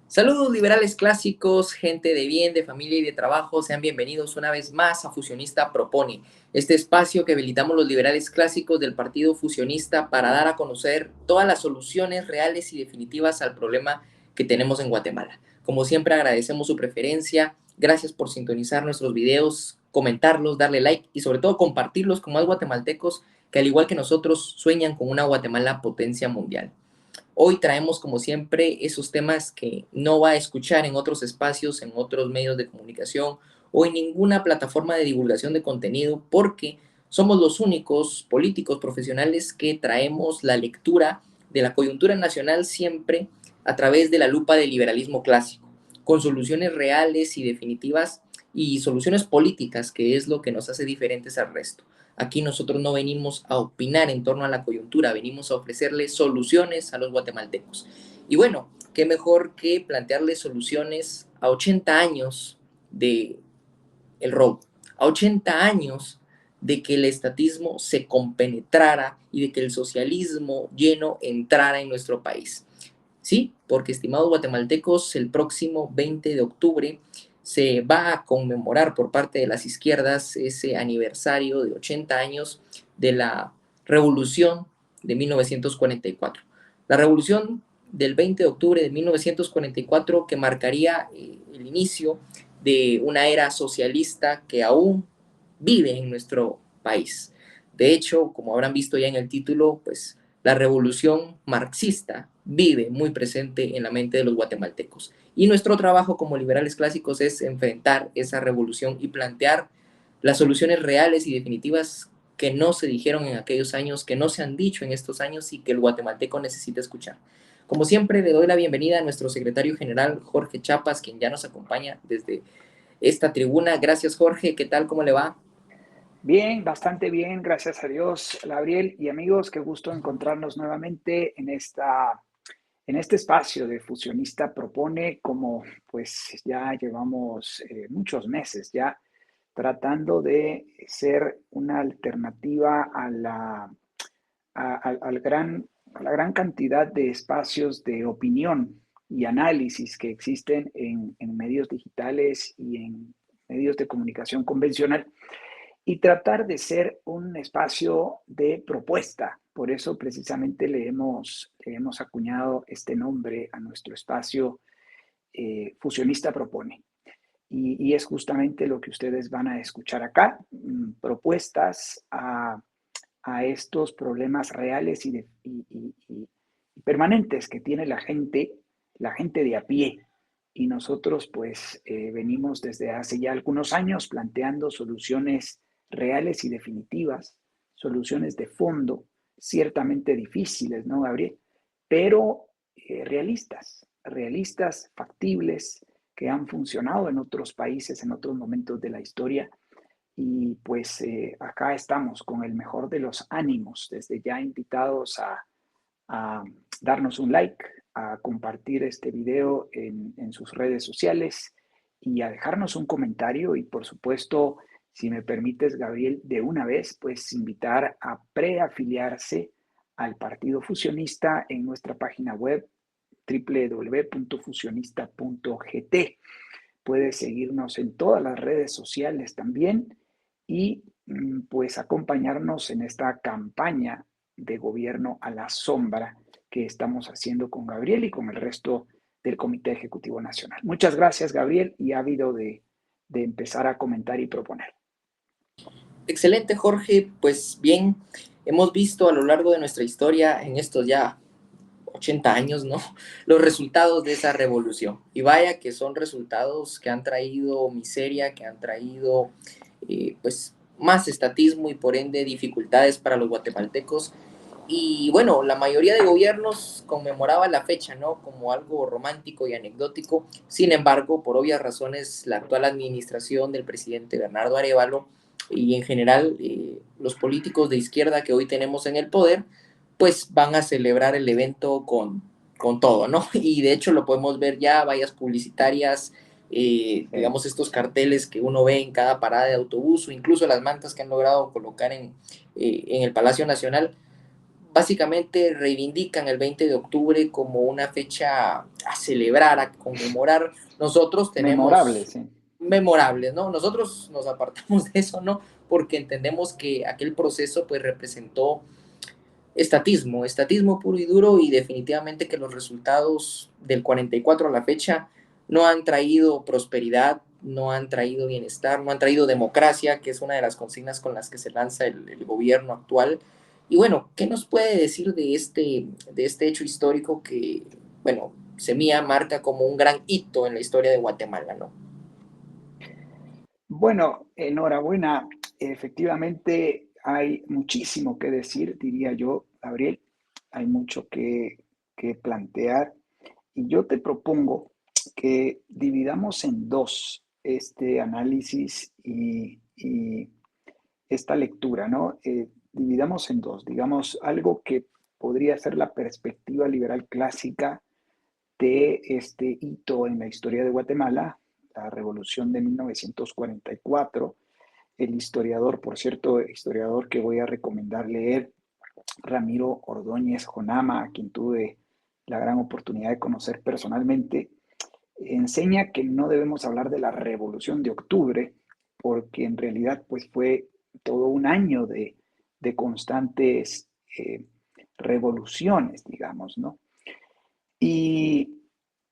Saludos liberales clásicos, gente de bien, de familia y de trabajo, sean bienvenidos una vez más a Fusionista Propone, este espacio que habilitamos los liberales clásicos del Partido Fusionista para dar a conocer todas las soluciones reales y definitivas al problema que tenemos en Guatemala. Como siempre agradecemos su preferencia, gracias por sintonizar nuestros videos, comentarlos, darle like y sobre todo compartirlos con más guatemaltecos que al igual que nosotros sueñan con una Guatemala potencia mundial. Hoy traemos, como siempre, esos temas que no va a escuchar en otros espacios, en otros medios de comunicación o en ninguna plataforma de divulgación de contenido, porque somos los únicos políticos profesionales que traemos la lectura de la coyuntura nacional siempre a través de la lupa del liberalismo clásico, con soluciones reales y definitivas y soluciones políticas, que es lo que nos hace diferentes al resto. Aquí nosotros no venimos a opinar en torno a la coyuntura, venimos a ofrecerle soluciones a los guatemaltecos. Y bueno, qué mejor que plantearles soluciones a 80 años de el robo, a 80 años de que el estatismo se compenetrara y de que el socialismo lleno entrara en nuestro país. Sí, porque estimados guatemaltecos, el próximo 20 de octubre se va a conmemorar por parte de las izquierdas ese aniversario de 80 años de la revolución de 1944. La revolución del 20 de octubre de 1944 que marcaría el inicio de una era socialista que aún vive en nuestro país. De hecho, como habrán visto ya en el título, pues la revolución marxista vive muy presente en la mente de los guatemaltecos. Y nuestro trabajo como liberales clásicos es enfrentar esa revolución y plantear las soluciones reales y definitivas que no se dijeron en aquellos años, que no se han dicho en estos años y que el guatemalteco necesita escuchar. Como siempre, le doy la bienvenida a nuestro secretario general, Jorge Chapas, quien ya nos acompaña desde esta tribuna. Gracias, Jorge. ¿Qué tal? ¿Cómo le va? Bien, bastante bien, gracias a Dios, Gabriel y amigos, qué gusto encontrarnos nuevamente en este espacio de Fusionista Propone, como pues ya llevamos muchos meses ya tratando de ser una alternativa a la gran cantidad de espacios de opinión y análisis que existen en medios digitales y en medios de comunicación convencional y tratar de ser un espacio de propuesta. Por eso precisamente le hemos acuñado este nombre a nuestro espacio, Fusionista Propone. Y es justamente lo que ustedes van a escuchar acá, propuestas a estos problemas reales y permanentes que tiene la gente de a pie. Y nosotros pues venimos desde hace ya algunos años planteando soluciones reales y definitivas, soluciones de fondo, ciertamente difíciles, ¿no, Gabriel? Pero realistas, factibles, que han funcionado en otros países, en otros momentos de la historia. Y pues acá estamos con el mejor de los ánimos, desde ya invitados a darnos un like, a compartir este video en sus redes sociales y a dejarnos un comentario y por supuesto, si me permites, Gabriel, de una vez, pues invitar a preafiliarse al Partido Fusionista en nuestra página web www.fusionista.gt. Puedes seguirnos en todas las redes sociales también y pues acompañarnos en esta campaña de gobierno a la sombra que estamos haciendo con Gabriel y con el resto del Comité Ejecutivo Nacional. Muchas gracias, Gabriel, y ávido de empezar a comentar y proponer. Excelente, Jorge. Pues bien, hemos visto a lo largo de nuestra historia, en estos ya 80 años, ¿no? Los resultados de esa revolución. Y vaya que son resultados que han traído miseria, que han traído pues más estatismo y por ende dificultades para los guatemaltecos. Y bueno, la mayoría de gobiernos conmemoraba la fecha, ¿no? Como algo romántico y anecdótico. Sin embargo, por obvias razones, la actual administración del presidente Bernardo Arévalo y en general los políticos de izquierda que hoy tenemos en el poder, pues van a celebrar el evento con todo, ¿no? Y de hecho lo podemos ver ya, vallas publicitarias, Sí. digamos estos carteles que uno ve en cada parada de autobús o incluso las mantas que han logrado colocar en el Palacio Nacional, básicamente reivindican el 20 de octubre como una fecha a celebrar, a conmemorar. Nosotros Memorable, tenemos sí. memorables, ¿no? Nosotros nos apartamos de eso, ¿no? Porque entendemos que aquel proceso pues representó estatismo puro y duro, y definitivamente que los resultados del 44 a la fecha no han traído prosperidad, no han traído bienestar, no han traído democracia, que es una de las consignas con las que se lanza el gobierno actual. Y bueno, ¿qué nos puede decir de este hecho histórico que, bueno, Semilla marca como un gran hito en la historia de Guatemala, ¿no? Bueno, enhorabuena. Efectivamente, hay muchísimo que decir, diría yo, Gabriel. Hay mucho que plantear. Y yo te propongo que dividamos en dos este análisis y esta lectura, ¿no? Dividamos en dos, digamos, algo que podría ser la perspectiva liberal clásica de este hito en la historia de Guatemala, la revolución de 1944. El historiador, por cierto, historiador que voy a recomendar leer, Ramiro Ordóñez Jonama, a quien tuve la gran oportunidad de conocer personalmente, enseña que no debemos hablar de la revolución de octubre, porque en realidad pues fue todo un año de constantes revoluciones, digamos, ¿no? Y,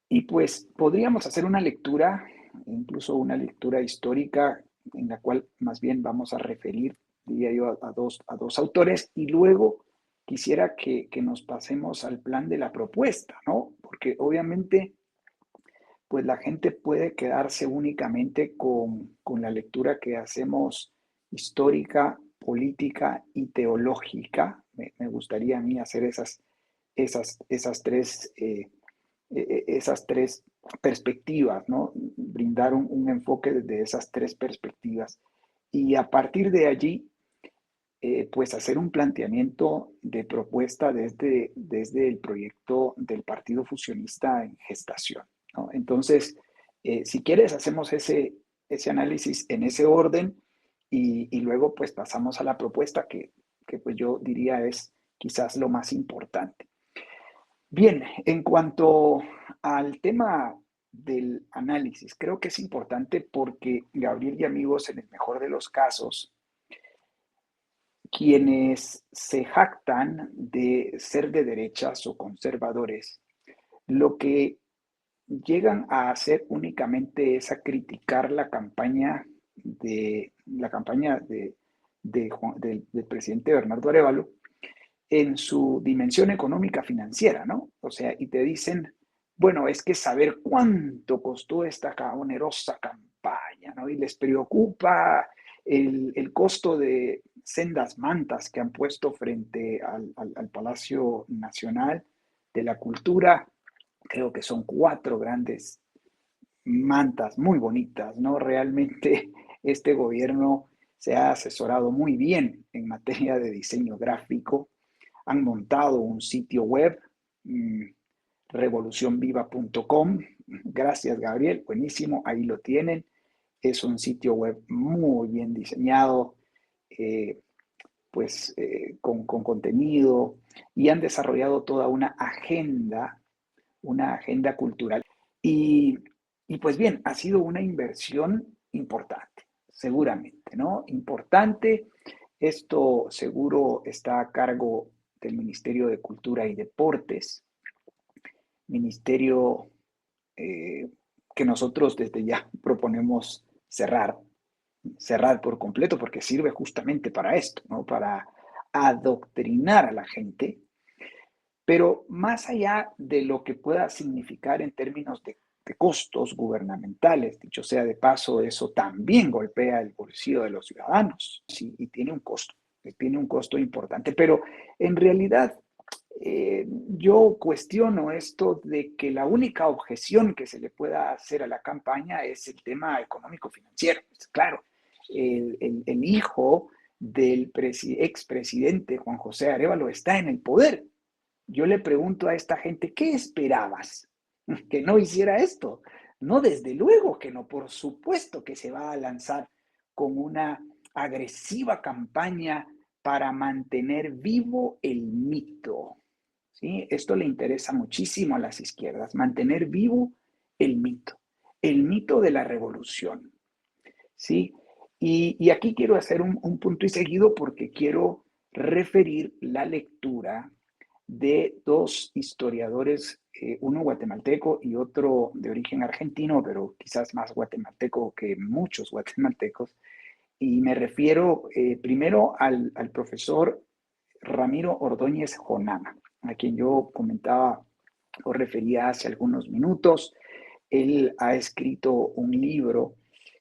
y pues podríamos hacer una lectura, incluso una lectura histórica, en la cual más bien vamos a referir, diría yo, a dos autores, y luego quisiera que nos pasemos al plan de la propuesta, ¿no? Porque obviamente, pues la gente puede quedarse únicamente con la lectura que hacemos histórica, política y teológica. Me gustaría a mí hacer esas tres esas tres perspectivas, ¿no? Brindar un enfoque desde esas tres perspectivas. Y a partir de allí, pues hacer un planteamiento de propuesta desde el proyecto del Partido Fusionista en gestación, ¿no? Entonces, si quieres, hacemos ese análisis en ese orden y luego pues pasamos a la propuesta que pues yo diría es quizás lo más importante. Bien, en cuanto al tema del análisis, creo que es importante porque Gabriel y amigos, en el mejor de los casos, quienes se jactan de ser de derechas o conservadores, lo que llegan a hacer únicamente es a criticar la campaña del presidente Bernardo Arevalo en su dimensión económica financiera, ¿no? O sea, y te dicen, bueno, es que saber cuánto costó esta onerosa campaña, ¿no? Y les preocupa el costo de sendas mantas que han puesto frente al Palacio Nacional de la Cultura. Creo que son 4 grandes mantas muy bonitas, ¿no? Realmente este gobierno se ha asesorado muy bien en materia de diseño gráfico. Han montado un sitio web, mmm, revolucionviva.com. Gracias, Gabriel. Buenísimo, ahí lo tienen. Es un sitio web muy bien diseñado, eh, con contenido, y han desarrollado toda una agenda cultural. Y, y pues bien, ha sido una inversión importante, seguramente, ¿no? Importante. Esto seguro está a cargo del Ministerio de Cultura y Deportes, ministerio eh, que nosotros desde ya proponemos cerrar por completo, porque sirve justamente para esto, ¿no? Para adoctrinar a la gente, pero más allá de lo que pueda significar en términos de costos gubernamentales, dicho sea de paso, eso también golpea el bolsillo de los ciudadanos, ¿sí? Y tiene un costo importante, pero en realidad yo cuestiono esto de que la única objeción que se le pueda hacer a la campaña es el tema económico-financiero. Pues claro, el hijo del expresidente Juan José Arévalo está en el poder. Yo le pregunto a esta gente, ¿qué esperabas? Que no hiciera esto. No, desde luego que no, por supuesto que se va a lanzar con una agresiva campaña para mantener vivo el mito. ¿Sí? Esto le interesa muchísimo a las izquierdas, mantener vivo el mito de la revolución. ¿Sí? Y aquí quiero hacer un punto y seguido porque quiero referir la lectura de dos historiadores, uno guatemalteco y otro de origen argentino, pero quizás más guatemalteco que muchos guatemaltecos. Y me refiero primero al profesor Ramiro Ordóñez Jonama, a quien yo comentaba o refería hace algunos minutos. Él ha escrito un libro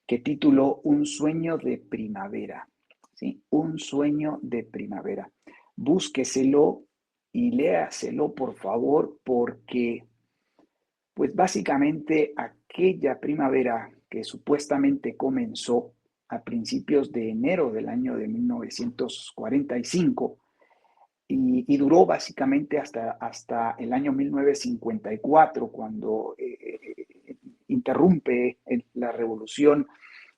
que tituló Un sueño de primavera. ¿Sí? Un sueño de primavera. Búsqueselo y léaselo, por favor, porque, pues básicamente, aquella primavera que supuestamente comenzó a principios de enero del año de 1945 y duró básicamente hasta el año 1954, cuando interrumpe la revolución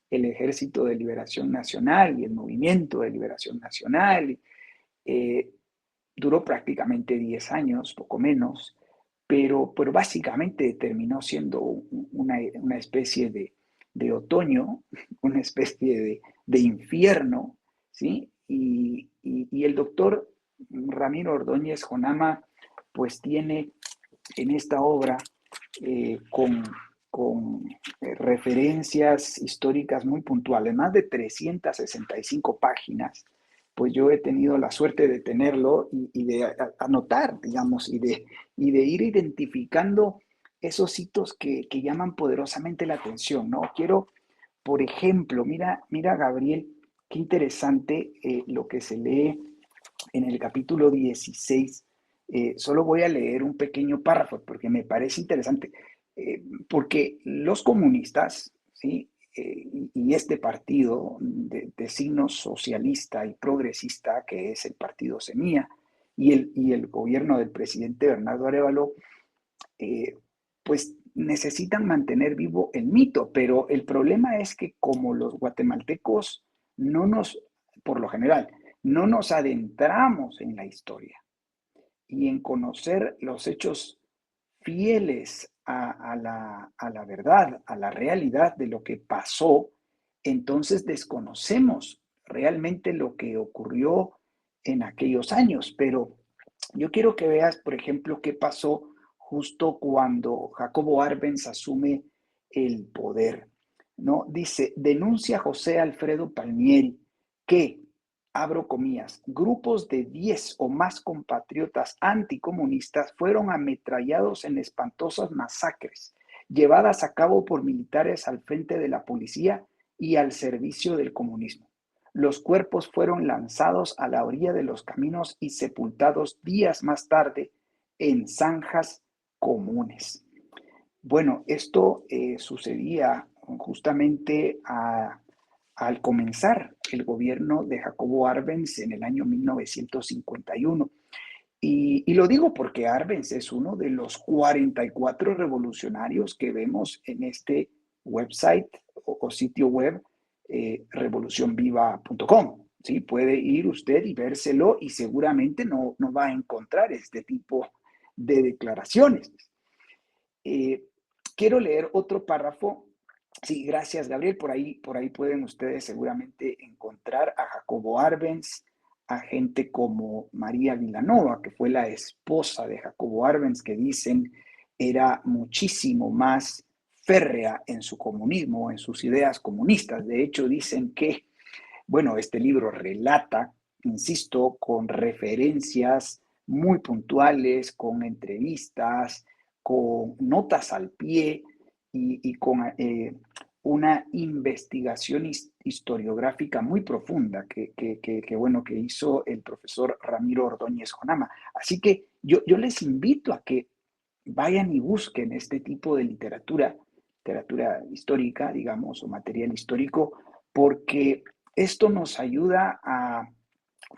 el Ejército de Liberación Nacional y el Movimiento de Liberación Nacional. Eh, Duró prácticamente 10 años, poco menos, pero básicamente terminó siendo una especie de otoño, una especie de infierno, ¿sí? Y el doctor Ramiro Ordóñez Jonama, pues tiene en esta obra con referencias históricas muy puntuales, más de 365 páginas, pues yo he tenido la suerte de tenerlo y de anotar, digamos, y de ir identificando esos hitos que llaman poderosamente la atención, ¿no? Quiero, por ejemplo, mira Gabriel, qué interesante lo que se lee en el capítulo 16. Solo voy a leer un pequeño párrafo porque me parece interesante, porque los comunistas, ¿sí? Y este partido de signo socialista y progresista, que es el partido Semilla, y el gobierno del presidente Bernardo Arévalo, pues necesitan mantener vivo el mito, pero el problema es que como los guatemaltecos por lo general, no nos adentramos en la historia y en conocer los hechos fieles a la verdad, a la realidad de lo que pasó, entonces desconocemos realmente lo que ocurrió en aquellos años. Pero yo quiero que veas, por ejemplo, qué pasó justo cuando Jacobo Arbenz asume el poder, ¿no? Dice, denuncia José Alfredo Palmieri que, abro comillas, grupos de 10 o más compatriotas anticomunistas fueron ametrallados en espantosas masacres, llevadas a cabo por militares al frente de la policía y al servicio del comunismo. Los cuerpos fueron lanzados a la orilla de los caminos y sepultados días más tarde en zanjas comunes. Bueno, esto sucedía justamente al comenzar el gobierno de Jacobo Arbenz en el año 1951. Y lo digo porque Arbenz es uno de los 44 revolucionarios que vemos en este website o sitio web revolucionviva.com. ¿Sí? Puede ir usted y vérselo y seguramente no va a encontrar este tipo de declaraciones. Quiero leer otro párrafo. Sí, gracias, Gabriel. Por ahí pueden ustedes seguramente encontrar a Jacobo Arbenz, a gente como María Vilanova, que fue la esposa de Jacobo Arbenz, que dicen era muchísimo más férrea en su comunismo, en sus ideas comunistas. De hecho, dicen que, bueno, este libro relata, insisto, con referencias muy puntuales, con entrevistas, con notas al pie y con una investigación historiográfica muy profunda que hizo el profesor Ramiro Ordóñez Jonama. Así que yo les invito a que vayan y busquen este tipo de literatura histórica, digamos, o material histórico, porque esto nos ayuda a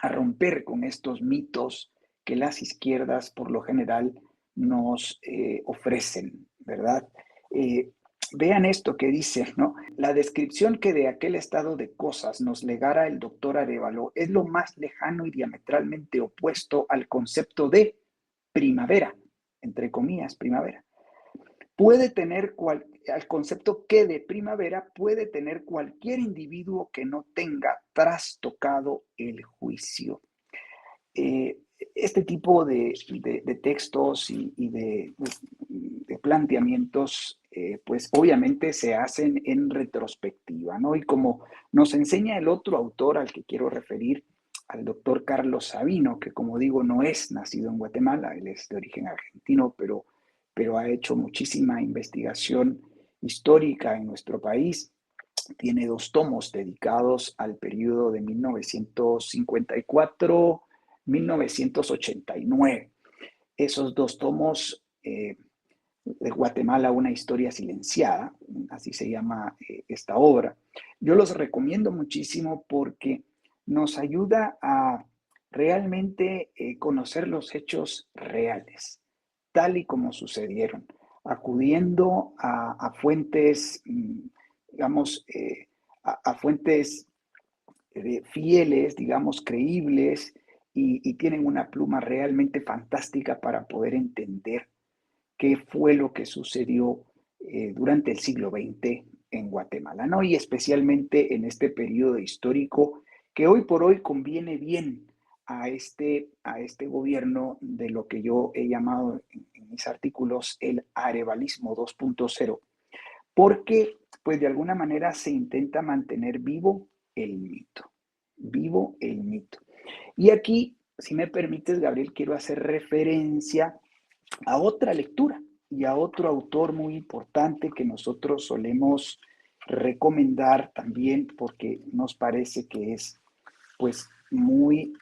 romper con estos mitos que las izquierdas por lo general nos ofrecen, ¿verdad? Eh, Vean esto que dice, ¿no? La descripción que de aquel estado de cosas nos legara el doctor Arévalo es lo más lejano y diametralmente opuesto al concepto de primavera, entre comillas, primavera. Puede tener al concepto que de primavera puede tener cualquier individuo que no tenga trastocado el juicio. Eh, este tipo de textos y de planteamientos, pues obviamente se hacen en retrospectiva, ¿no? Y como nos enseña el otro autor al que quiero referir, al doctor Carlos Sabino, que como digo no es nacido en Guatemala, él es de origen argentino, pero ha hecho muchísima investigación histórica en nuestro país. Tiene 2 tomos dedicados al periodo de 1954-1989. Esos 2 tomos, de Guatemala, una historia silenciada, así se llama esta obra. Yo los recomiendo muchísimo porque nos ayuda a realmente conocer los hechos reales, tal y como sucedieron, acudiendo a fuentes, digamos, a fuentes fieles, digamos, creíbles, y tienen una pluma realmente fantástica para poder entender qué fue lo que sucedió durante el siglo XX en Guatemala, ¿no? Y especialmente en este periodo histórico que hoy por hoy conviene bien a este gobierno de lo que yo he llamado en mis artículos el arevalismo 2.0, porque pues de alguna manera se intenta mantener vivo el mito. Y aquí, si me permites, Gabriel, quiero hacer referencia a otra lectura y a otro autor muy importante que nosotros solemos recomendar también porque nos parece que es pues muy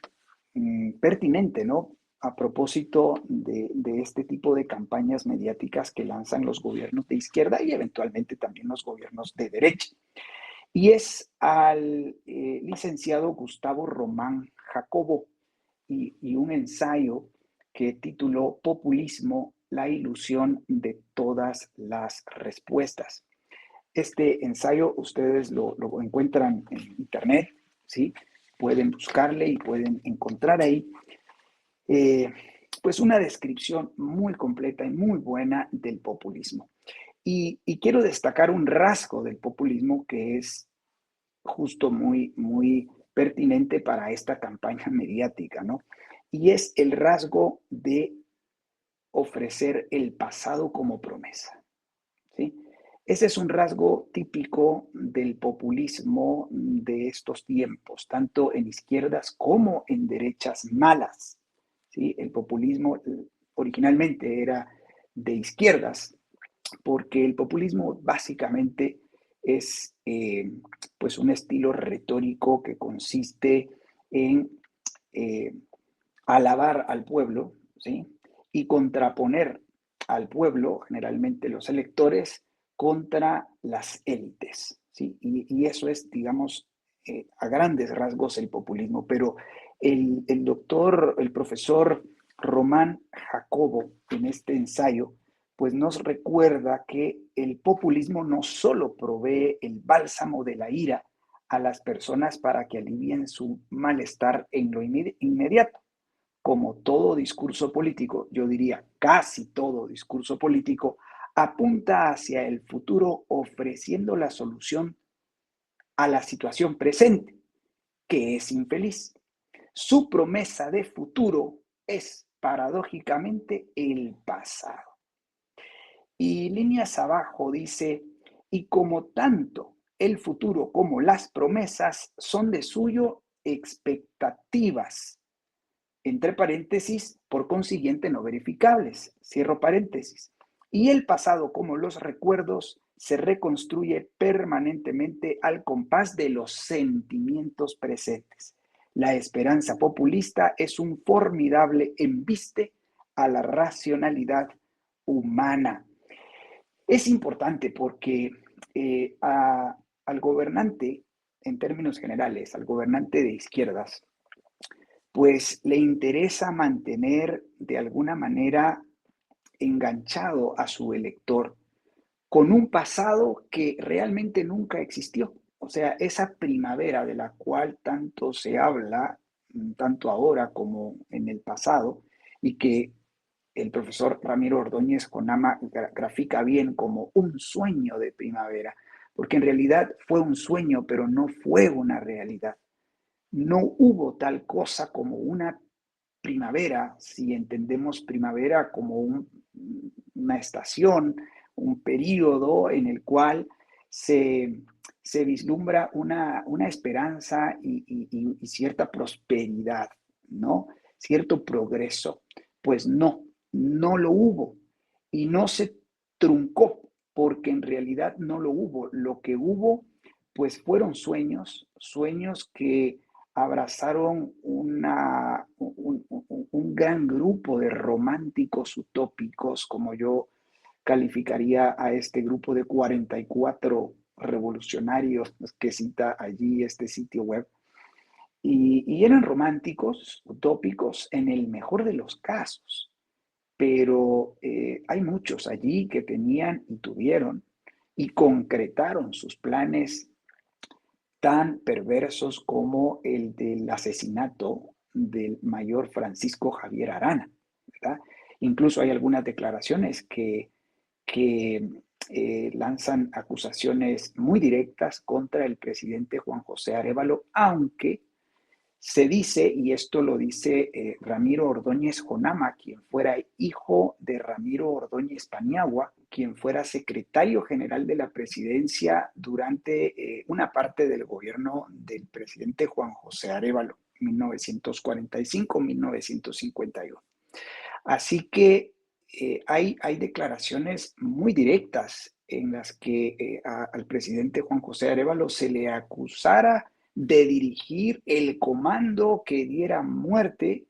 pertinente, ¿no? A propósito de este tipo de campañas mediáticas que lanzan los gobiernos de izquierda y eventualmente también los gobiernos de derecha. Y es al licenciado Gustavo Román Jacobo y un ensayo que tituló Populismo, la ilusión de todas las respuestas. Este ensayo ustedes lo encuentran en internet, ¿sí? Pueden buscarle y pueden encontrar ahí eh, pues una descripción muy completa y muy buena del populismo. Y quiero destacar un rasgo del populismo que es justo muy pertinente para esta campaña mediática, ¿no? Y es el rasgo de ofrecer el pasado como promesa, ¿sí? Ese es un rasgo típico del populismo de estos tiempos, tanto en izquierdas como en derechas malas, ¿sí? El populismo originalmente era de izquierdas, porque el populismo básicamente es pues un estilo retórico que consiste en eh, alabar al pueblo, ¿sí? Y contraponer al pueblo, generalmente los electores, contra las élites, ¿sí? Y eso es, digamos, a grandes rasgos el populismo, pero el profesor Román Jacobo, en este ensayo, pues nos recuerda que el populismo no solo provee el bálsamo de la ira a las personas para que alivien su malestar en lo inmediato, como todo discurso político, yo diría casi todo discurso político, apunta hacia el futuro ofreciendo la solución a la situación presente, que es infeliz. Su promesa de futuro es paradójicamente el pasado. Y líneas abajo dice, y como tanto el futuro como las promesas son de suyo expectativas, entre paréntesis, por consiguiente no verificables, cierro paréntesis. Y el pasado, como los recuerdos, se reconstruye permanentemente al compás de los sentimientos presentes. La esperanza populista es un formidable embiste a la racionalidad humana. Es importante porque al gobernante en términos generales, al gobernante de izquierdas, pues le interesa mantener de alguna manera enganchado a su elector con un pasado que realmente nunca existió. O sea, esa primavera de la cual tanto se habla, tanto ahora como en el pasado, y que el profesor Ramiro Ordóñez Conama grafica bien como un sueño de primavera, porque en realidad fue un sueño, pero no fue una realidad. No hubo tal cosa como una primavera, si entendemos primavera como una estación, un periodo en el cual se, se vislumbra una esperanza y cierta prosperidad, ¿no? Cierto progreso. Pues no, no lo hubo y no se truncó porque en realidad no lo hubo. Lo que hubo, pues fueron sueños, sueños que abrazaron un gran grupo de románticos utópicos, como yo calificaría a este grupo de 44 revolucionarios que cita allí este sitio web. Y eran románticos, utópicos, en el mejor de los casos, pero hay muchos allí que tenían y tuvieron y concretaron sus planes tan perversos como el del asesinato del mayor Francisco Javier Arana, ¿verdad? Incluso hay algunas declaraciones que lanzan acusaciones muy directas contra el presidente Juan José Arévalo, aunque se dice, y esto lo dice Ramiro Ordóñez Jonama, quien fuera hijo de Ramiro Ordóñez Paniagua, quien fuera secretario general de la presidencia durante una parte del gobierno del presidente Juan José Arévalo, 1945-1951. Así que hay declaraciones muy directas en las que al presidente Juan José Arévalo se le acusara de dirigir el comando que diera muerte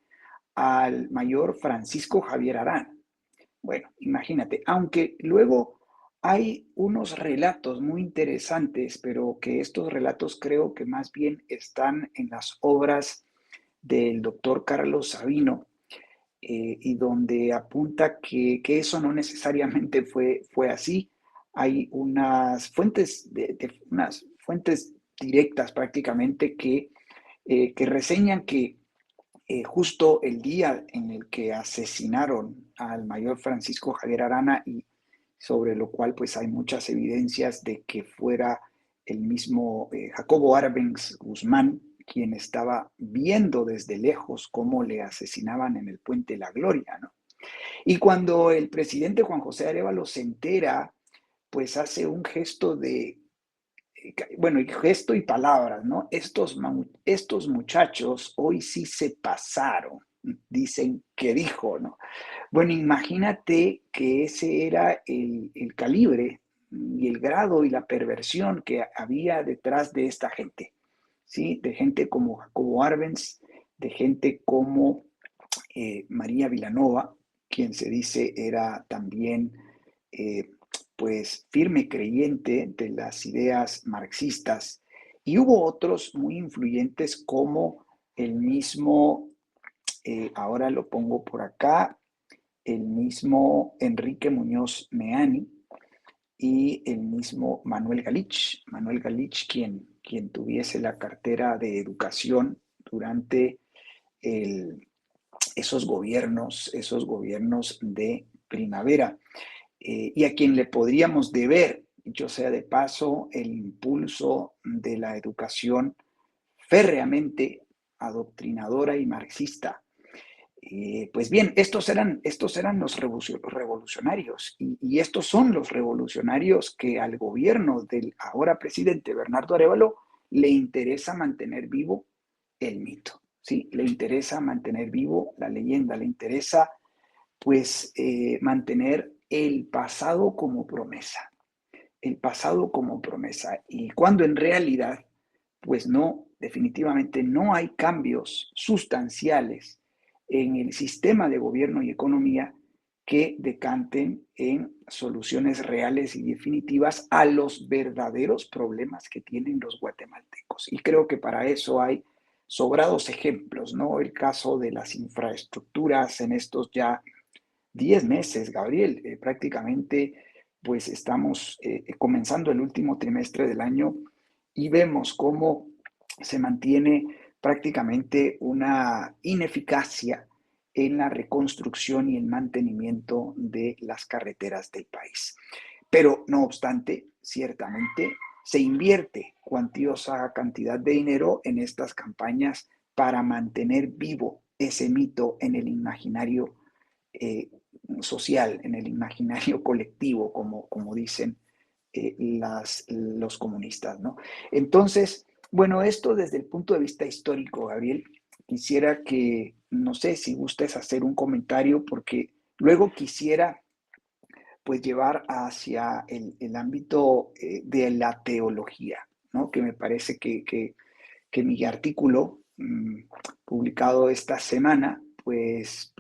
al mayor Francisco Javier Arana. Bueno, imagínate, aunque luego hay unos relatos muy interesantes, pero que estos relatos creo que más bien están en las obras del doctor Carlos Sabino, y donde apunta que eso no necesariamente fue así. Hay unas fuentes directas prácticamente que reseñan que justo el día en el que asesinaron al mayor Francisco Javier Arana, y sobre lo cual pues hay muchas evidencias de que fuera el mismo Jacobo Arbenz Guzmán quien estaba viendo desde lejos cómo le asesinaban en el Puente La Gloria, ¿no? Y cuando el presidente Juan José Arévalo se entera, pues hace un gesto bueno, y gesto y palabras, ¿no? Estos muchachos hoy sí se pasaron, dicen que dijo, ¿no? Bueno, imagínate que ese era el calibre y el grado y la perversión que había detrás de esta gente, ¿sí? De gente como Jacobo Arbenz, de gente como María Vilanova, quien se dice era también eh, pues firme creyente de las ideas marxistas, y hubo otros muy influyentes como el mismo, ahora lo pongo por acá, el mismo Enrique Muñoz Meani y el mismo Manuel Galich quien tuviese la cartera de educación durante el, esos gobiernos de primavera, y a quien le podríamos deber, dicho sea de paso, el impulso de la educación férreamente adoctrinadora y marxista. Pues bien, estos eran los revolucionarios, y estos son los revolucionarios que al gobierno del ahora presidente Bernardo Arévalo le interesa mantener vivo el mito, ¿sí? Le interesa mantener vivo la leyenda, le interesa pues mantener el pasado como promesa, el pasado como promesa, y cuando en realidad pues no, definitivamente no hay cambios sustanciales en el sistema de gobierno y economía que decanten en soluciones reales y definitivas a los verdaderos problemas que tienen los guatemaltecos. Y creo que para eso hay sobrados ejemplos, ¿no? El caso de las infraestructuras en estos ya 10 meses, Gabriel, prácticamente pues estamos comenzando el último trimestre del año y vemos cómo se mantiene prácticamente una ineficacia en la reconstrucción y el mantenimiento de las carreteras del país. Pero no obstante, ciertamente se invierte cuantiosa cantidad de dinero en estas campañas para mantener vivo ese mito en el imaginario social, en el imaginario colectivo, como dicen los comunistas, ¿no? Entonces, bueno, esto desde el punto de vista histórico, Gabriel, quisiera que, no sé si gustes hacer un comentario, porque luego quisiera pues llevar hacia el ámbito de la teología, ¿no? Que me parece que mi artículo publicado esta semana, pues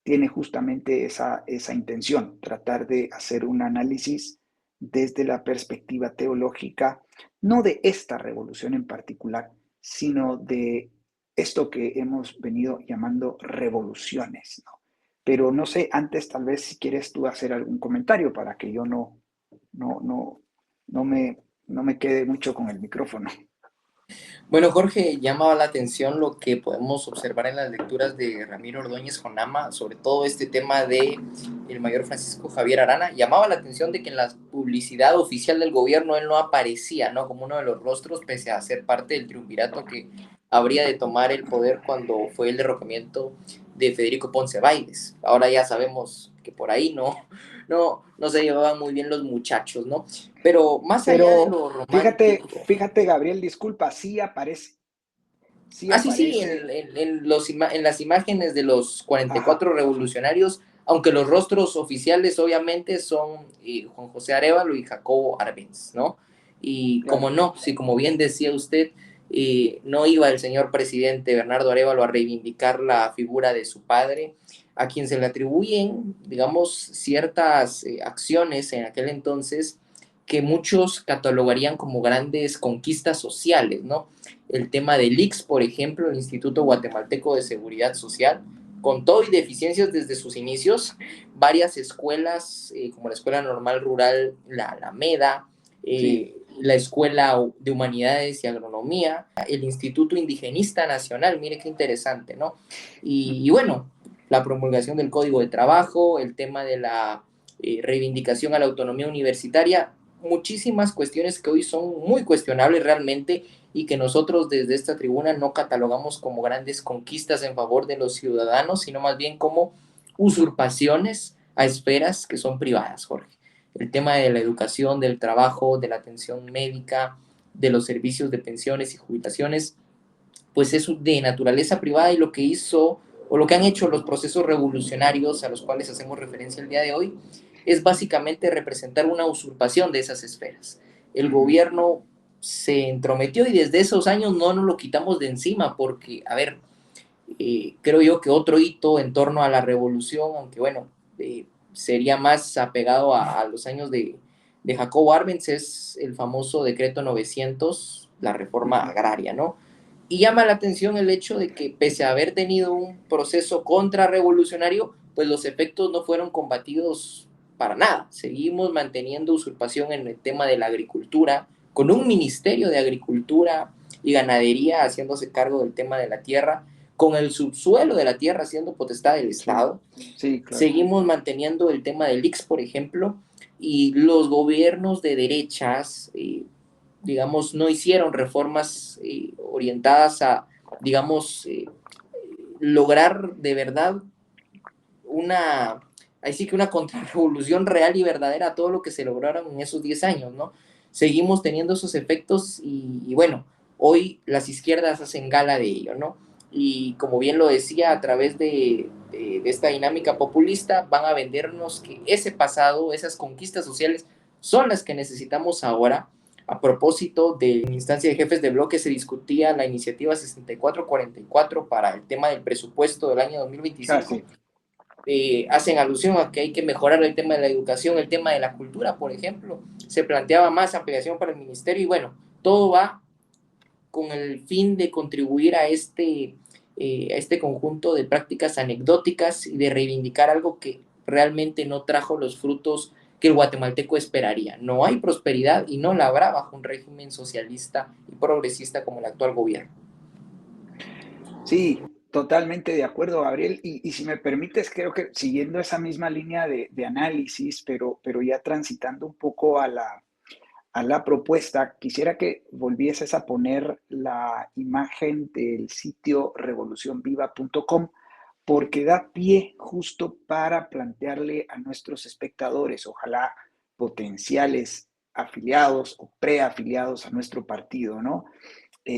tiene justamente esa intención, tratar de hacer un análisis desde la perspectiva teológica, no de esta revolución en particular, sino de esto que hemos venido llamando revoluciones, ¿no? Pero no sé, antes tal vez si quieres tú hacer algún comentario para que yo no, no, no me quede mucho con el micrófono. Bueno, Jorge, llamaba la atención lo que podemos observar en las lecturas de Ramiro Ordóñez Jonama, sobre todo este tema de el mayor Francisco Javier Arana. Llamaba la atención de que en la publicidad oficial del gobierno él no aparecía, ¿no? Como uno de los rostros, pese a ser parte del triunvirato que habría de tomar el poder cuando fue el derrocamiento de Federico Ponce Bailes. Ahora ya sabemos que por ahí no se llevaban muy bien los muchachos, ¿no? Pero más allá de Pero lo romántico. fíjate, Gabriel, disculpa, sí Ah, sí, sí, aparece, en las imágenes de los ajá, 44 revolucionarios, aunque los rostros oficiales obviamente son Juan José Arévalo y Jacobo Arbenz, ¿no? Y como claro, no, sí, como bien decía usted, no iba el señor presidente Bernardo Arévalo a reivindicar la figura de su padre, a quien se le atribuyen, digamos, ciertas acciones en aquel entonces que muchos catalogarían como grandes conquistas sociales, ¿no? El tema del IX, por ejemplo, el Instituto Guatemalteco de Seguridad Social, con todo y deficiencias desde sus inicios, varias escuelas, como la Escuela Normal Rural La Alameda, sí, la Escuela de Humanidades y Agronomía, el Instituto Indigenista Nacional, mire qué interesante, ¿no? Y bueno, la promulgación del Código de Trabajo, el tema de la reivindicación a la autonomía universitaria, muchísimas cuestiones que hoy son muy cuestionables realmente y que nosotros desde esta tribuna no catalogamos como grandes conquistas en favor de los ciudadanos, sino más bien como usurpaciones a esferas que son privadas, Jorge. El tema de la educación, del trabajo, de la atención médica, de los servicios de pensiones y jubilaciones, pues es de naturaleza privada y lo que hizo o lo que han hecho los procesos revolucionarios a los cuales hacemos referencia el día de hoy es básicamente representar una usurpación de esas esferas. El gobierno se entrometió y desde esos años no nos lo quitamos de encima porque, a ver, creo yo que otro hito en torno a la revolución, aunque bueno, sería más apegado a los años de Jacobo Arbenz, es el famoso decreto 900, la reforma agraria, ¿no? Y llama la atención el hecho de que pese a haber tenido un proceso contrarrevolucionario, pues los efectos no fueron combatidos para nada. Seguimos manteniendo usurpación en el tema de la agricultura, con un ministerio de agricultura y ganadería haciéndose cargo del tema de la tierra, con el subsuelo de la tierra siendo potestad del sí, Estado. sí, claro. Seguimos manteniendo el tema del IX, por ejemplo, y los gobiernos de derechas, digamos, no hicieron reformas orientadas a, digamos, lograr de verdad una, ahí sí que una contrarrevolución real y verdadera a todo lo que se lograron en esos 10 años, ¿no? Seguimos teniendo esos efectos y bueno, hoy las izquierdas hacen gala de ello, ¿no? Y como bien lo decía, a través de esta dinámica populista van a vendernos que ese pasado, esas conquistas sociales son las que necesitamos ahora. A propósito de la instancia de jefes de bloque se discutía la iniciativa 6444 para el tema del presupuesto del año Ah, 2025 sí, hacen alusión a que hay que mejorar el tema de la educación, el tema de la cultura, por ejemplo. Se planteaba más ampliación para el ministerio y bueno, todo va con el fin de contribuir a este conjunto de prácticas anecdóticas y de reivindicar algo que realmente no trajo los frutos que el guatemalteco esperaría. No hay prosperidad y no la habrá bajo un régimen socialista y progresista como el actual gobierno. Sí, totalmente de acuerdo, Gabriel. Y si me permites, creo que siguiendo esa misma línea de análisis, pero ya transitando un poco a la propuesta, quisiera que volvieses a poner la imagen del sitio revolucionviva.com porque da pie justo para plantearle a nuestros espectadores, ojalá potenciales afiliados o preafiliados a nuestro partido, ¿no?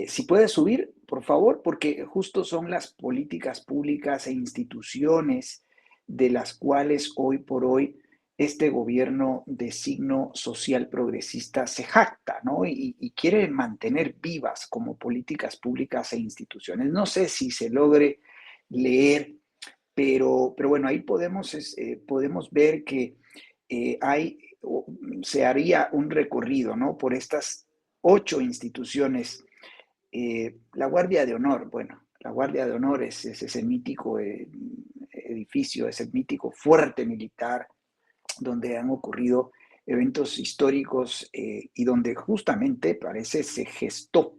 Si puedes subir, por favor, porque justo son las políticas públicas e instituciones de las cuales hoy por hoy este gobierno de signo social progresista se jacta, ¿no? Y quiere mantener vivas como políticas públicas e instituciones. No sé si se logre leer, pero bueno, ahí podemos ver que hay, se haría un recorrido, ¿no? Por estas 8 instituciones. La Guardia de Honor, bueno, la Guardia de Honor es ese mítico edificio, ese mítico fuerte militar donde han ocurrido eventos históricos y donde justamente parece se gestó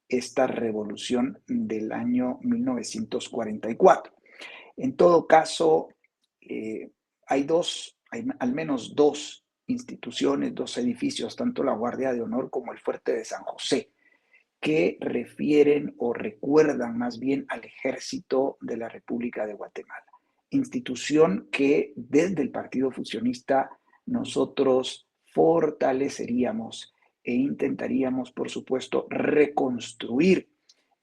esta revolución del año 1944. En todo caso, hay al menos 2 instituciones, 2 edificios, tanto la Guardia de Honor como el Fuerte de San José, que refieren o recuerdan más bien al Ejército de la República de Guatemala, institución que desde el Partido Fusionista nosotros fortaleceríamos e intentaríamos, por supuesto, reconstruir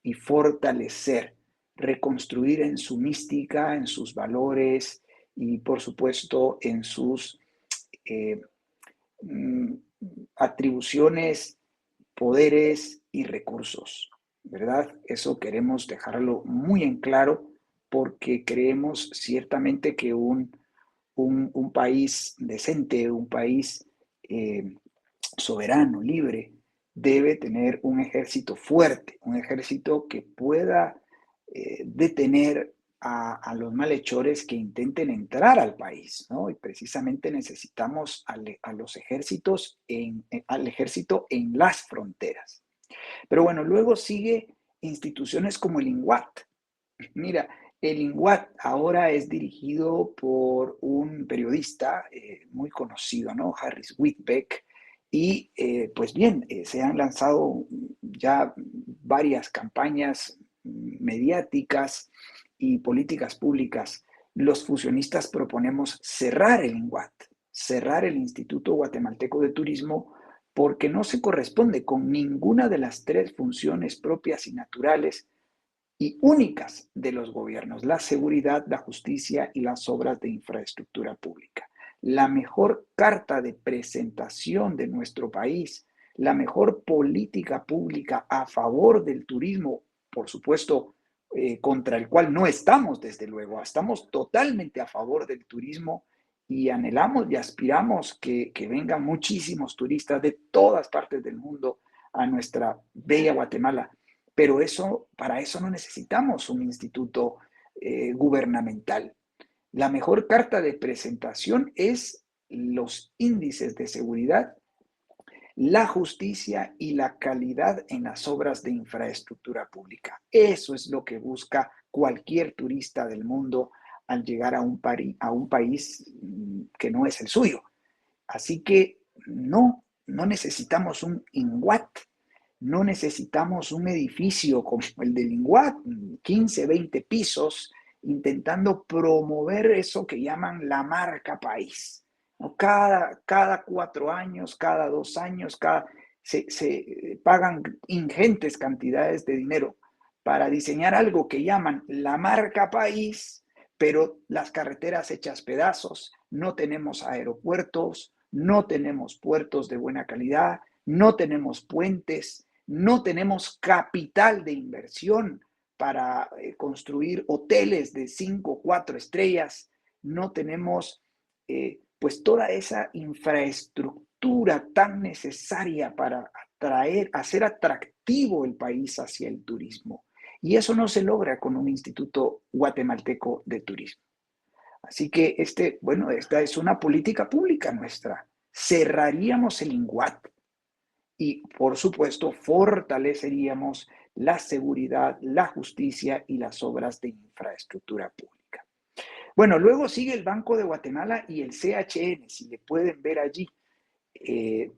y fortalecer, reconstruir en su mística, en sus valores y, por supuesto, en sus eh, atribuciones, poderes y recursos, ¿verdad? Eso queremos dejarlo muy en claro porque creemos ciertamente que un país decente, un país soberano, libre, debe tener un ejército fuerte, un ejército que pueda detener a los malhechores que intenten entrar al país, ¿no? Y precisamente necesitamos a los ejércitos al ejército en las fronteras. Pero bueno, luego sigue instituciones como el INGUAT. Mira, el INGUAT ahora es dirigido por un periodista muy conocido, ¿no? Harris Whitbeck. Y pues bien, se han lanzado ya varias campañas mediáticas y políticas públicas. Los fusionistas proponemos cerrar el INGUAT, cerrar el Instituto Guatemalteco de Turismo, porque no se corresponde con ninguna de las 3 funciones propias y naturales y únicas de los gobiernos: la seguridad, la justicia y las obras de infraestructura pública. La mejor carta de presentación de nuestro país, la mejor política pública a favor del turismo, por supuesto, contra el cual no estamos, desde luego, estamos totalmente a favor del turismo y anhelamos y aspiramos que vengan muchísimos turistas de todas partes del mundo a nuestra bella Guatemala. Pero para eso no necesitamos un instituto gubernamental. La mejor carta de presentación es los índices de seguridad, la justicia y la calidad en las obras de infraestructura pública. Eso es lo que busca cualquier turista del mundo al llegar a un país que no es el suyo. Así que no necesitamos un INGUAT, no necesitamos un edificio como el del INGUAT, 15, 20 pisos, intentando promover eso que llaman la marca país. ¿No? Cada 4 años, cada 2 años, se pagan ingentes cantidades de dinero para diseñar algo que llaman la marca país, pero las carreteras hechas pedazos, no tenemos aeropuertos, no tenemos puertos de buena calidad, no tenemos puentes, no tenemos capital de inversión para construir hoteles de 5 o 4 estrellas, no tenemos pues toda esa infraestructura tan necesaria para hacer atractivo el país hacia el turismo. Y eso no se logra con un instituto guatemalteco de turismo. Así que bueno, esta es una política pública nuestra. Cerraríamos el INGUAT y, por supuesto, fortaleceríamos la seguridad, la justicia y las obras de infraestructura pública. Bueno, luego sigue el Banco de Guatemala y el CHN, si le pueden ver allí,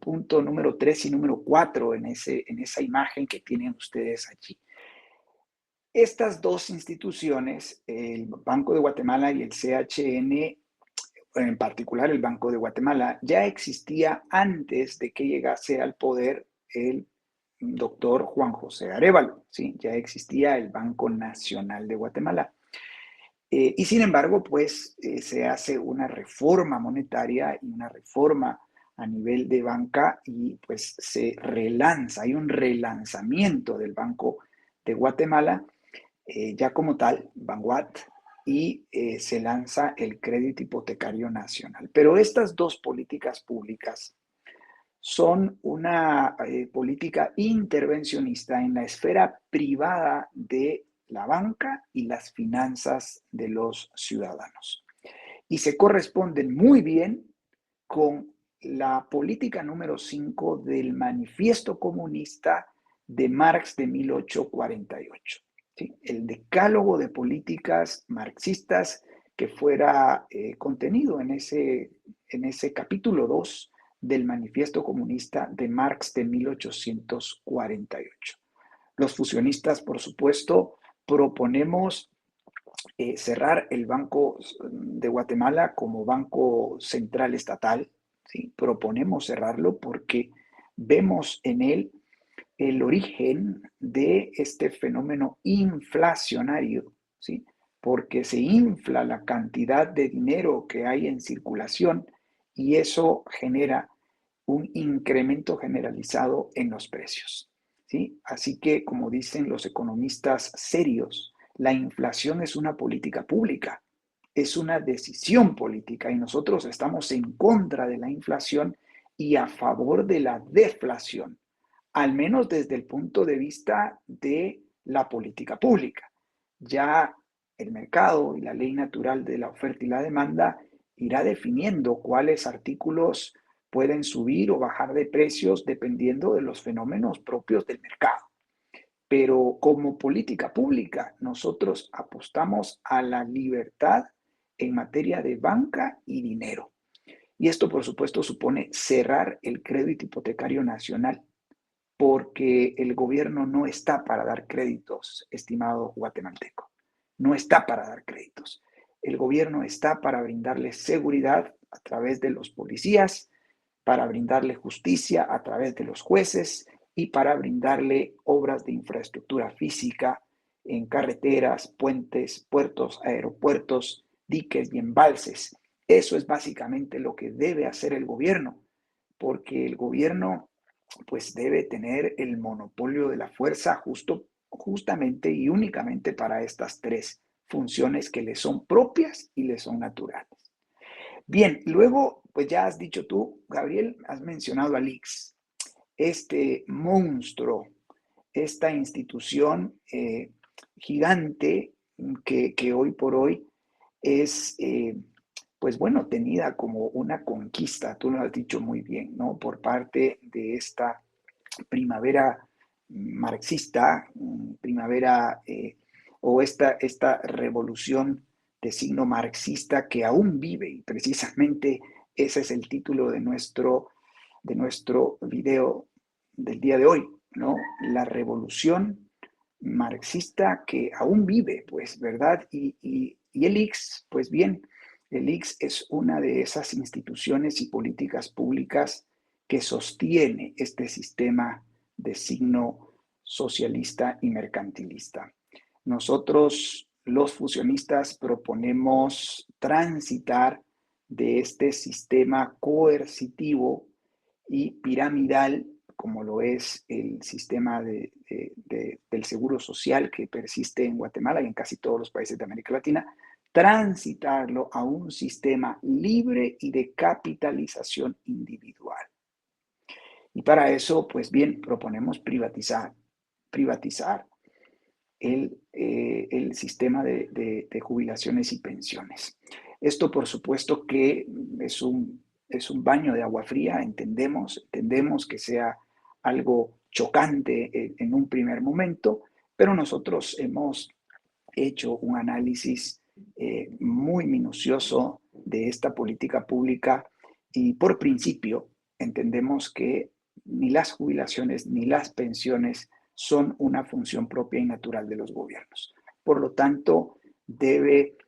punto número 3 y número 4 en esa imagen que tienen ustedes allí. Estas dos instituciones, el Banco de Guatemala y el CHN, en particular el Banco de Guatemala, ya existía antes de que llegase al poder el doctor Juan José Arévalo, ¿sí? Ya existía el Banco Nacional de Guatemala. Y sin embargo, pues se hace una reforma monetaria y una reforma a nivel de banca y pues se relanza, hay un relanzamiento del Banco de Guatemala, ya como tal, Banguat, y se lanza el crédito hipotecario nacional. Pero estas dos políticas públicas son una política intervencionista en la esfera privada de la banca y las finanzas de los ciudadanos. Y se corresponden muy bien con la política número 5 del Manifiesto Comunista de Marx de 1848. ¿Sí? El decálogo de políticas marxistas que fuera contenido en ese capítulo 2 del Manifiesto Comunista de Marx de 1848. Los fusionistas, por supuesto, proponemos cerrar el Banco de Guatemala como banco central estatal. ¿Sí? Proponemos cerrarlo porque vemos en él el origen de este fenómeno inflacionario, ¿sí? Porque se infla la cantidad de dinero que hay en circulación y eso genera un incremento generalizado en los precios, ¿sí? Así que, como dicen los economistas serios, la inflación es una política pública, es una decisión política y nosotros estamos en contra de la inflación y a favor de la deflación, al menos desde el punto de vista de la política pública. Ya el mercado y la ley natural de la oferta y la demanda irá definiendo cuáles artículos pueden subir o bajar de precios dependiendo de los fenómenos propios del mercado. Pero como política pública, nosotros apostamos a la libertad en materia de banca y dinero. Y esto, por supuesto, supone cerrar el crédito hipotecario nacional, porque el gobierno no está para dar créditos, estimado guatemalteco. No está para dar créditos. El gobierno está para brindarle seguridad a través de los policías, para brindarle justicia a través de los jueces y para brindarle obras de infraestructura física en carreteras, puentes, puertos, aeropuertos, diques y embalses. Eso es básicamente lo que debe hacer el gobierno, porque el gobierno pues debe tener el monopolio de la fuerza justamente y únicamente para estas tres funciones que le son propias y le son naturales. Bien, luego, pues ya has dicho tú, Gabriel, has mencionado al ICS, este monstruo, esta institución gigante que hoy por hoy es, pues bueno, tenida como una conquista, tú lo has dicho muy bien, ¿no? Por parte de esta primavera marxista, primavera o esta revolución de signo marxista que aún vive, y precisamente ese es el título de nuestro video del día de hoy, ¿no? La revolución marxista que aún vive, pues, ¿verdad? Y el ICS, pues bien, el ICS es una de esas instituciones y políticas públicas que sostiene este sistema de signo socialista y mercantilista. Nosotros, los fusionistas, proponemos transitar de este sistema coercitivo y piramidal, como lo es el sistema del seguro social que persiste en Guatemala y en casi todos los países de América Latina, transitarlo a un sistema libre y de capitalización individual. Y para eso, pues bien, proponemos privatizar el sistema de jubilaciones y pensiones. Esto, por supuesto, que es un baño de agua fría, entendemos que sea algo chocante en un primer momento, pero nosotros hemos hecho un análisis muy minucioso de esta política pública y por principio entendemos que ni las jubilaciones ni las pensiones son una función propia y natural de los gobiernos. Por lo tanto, debe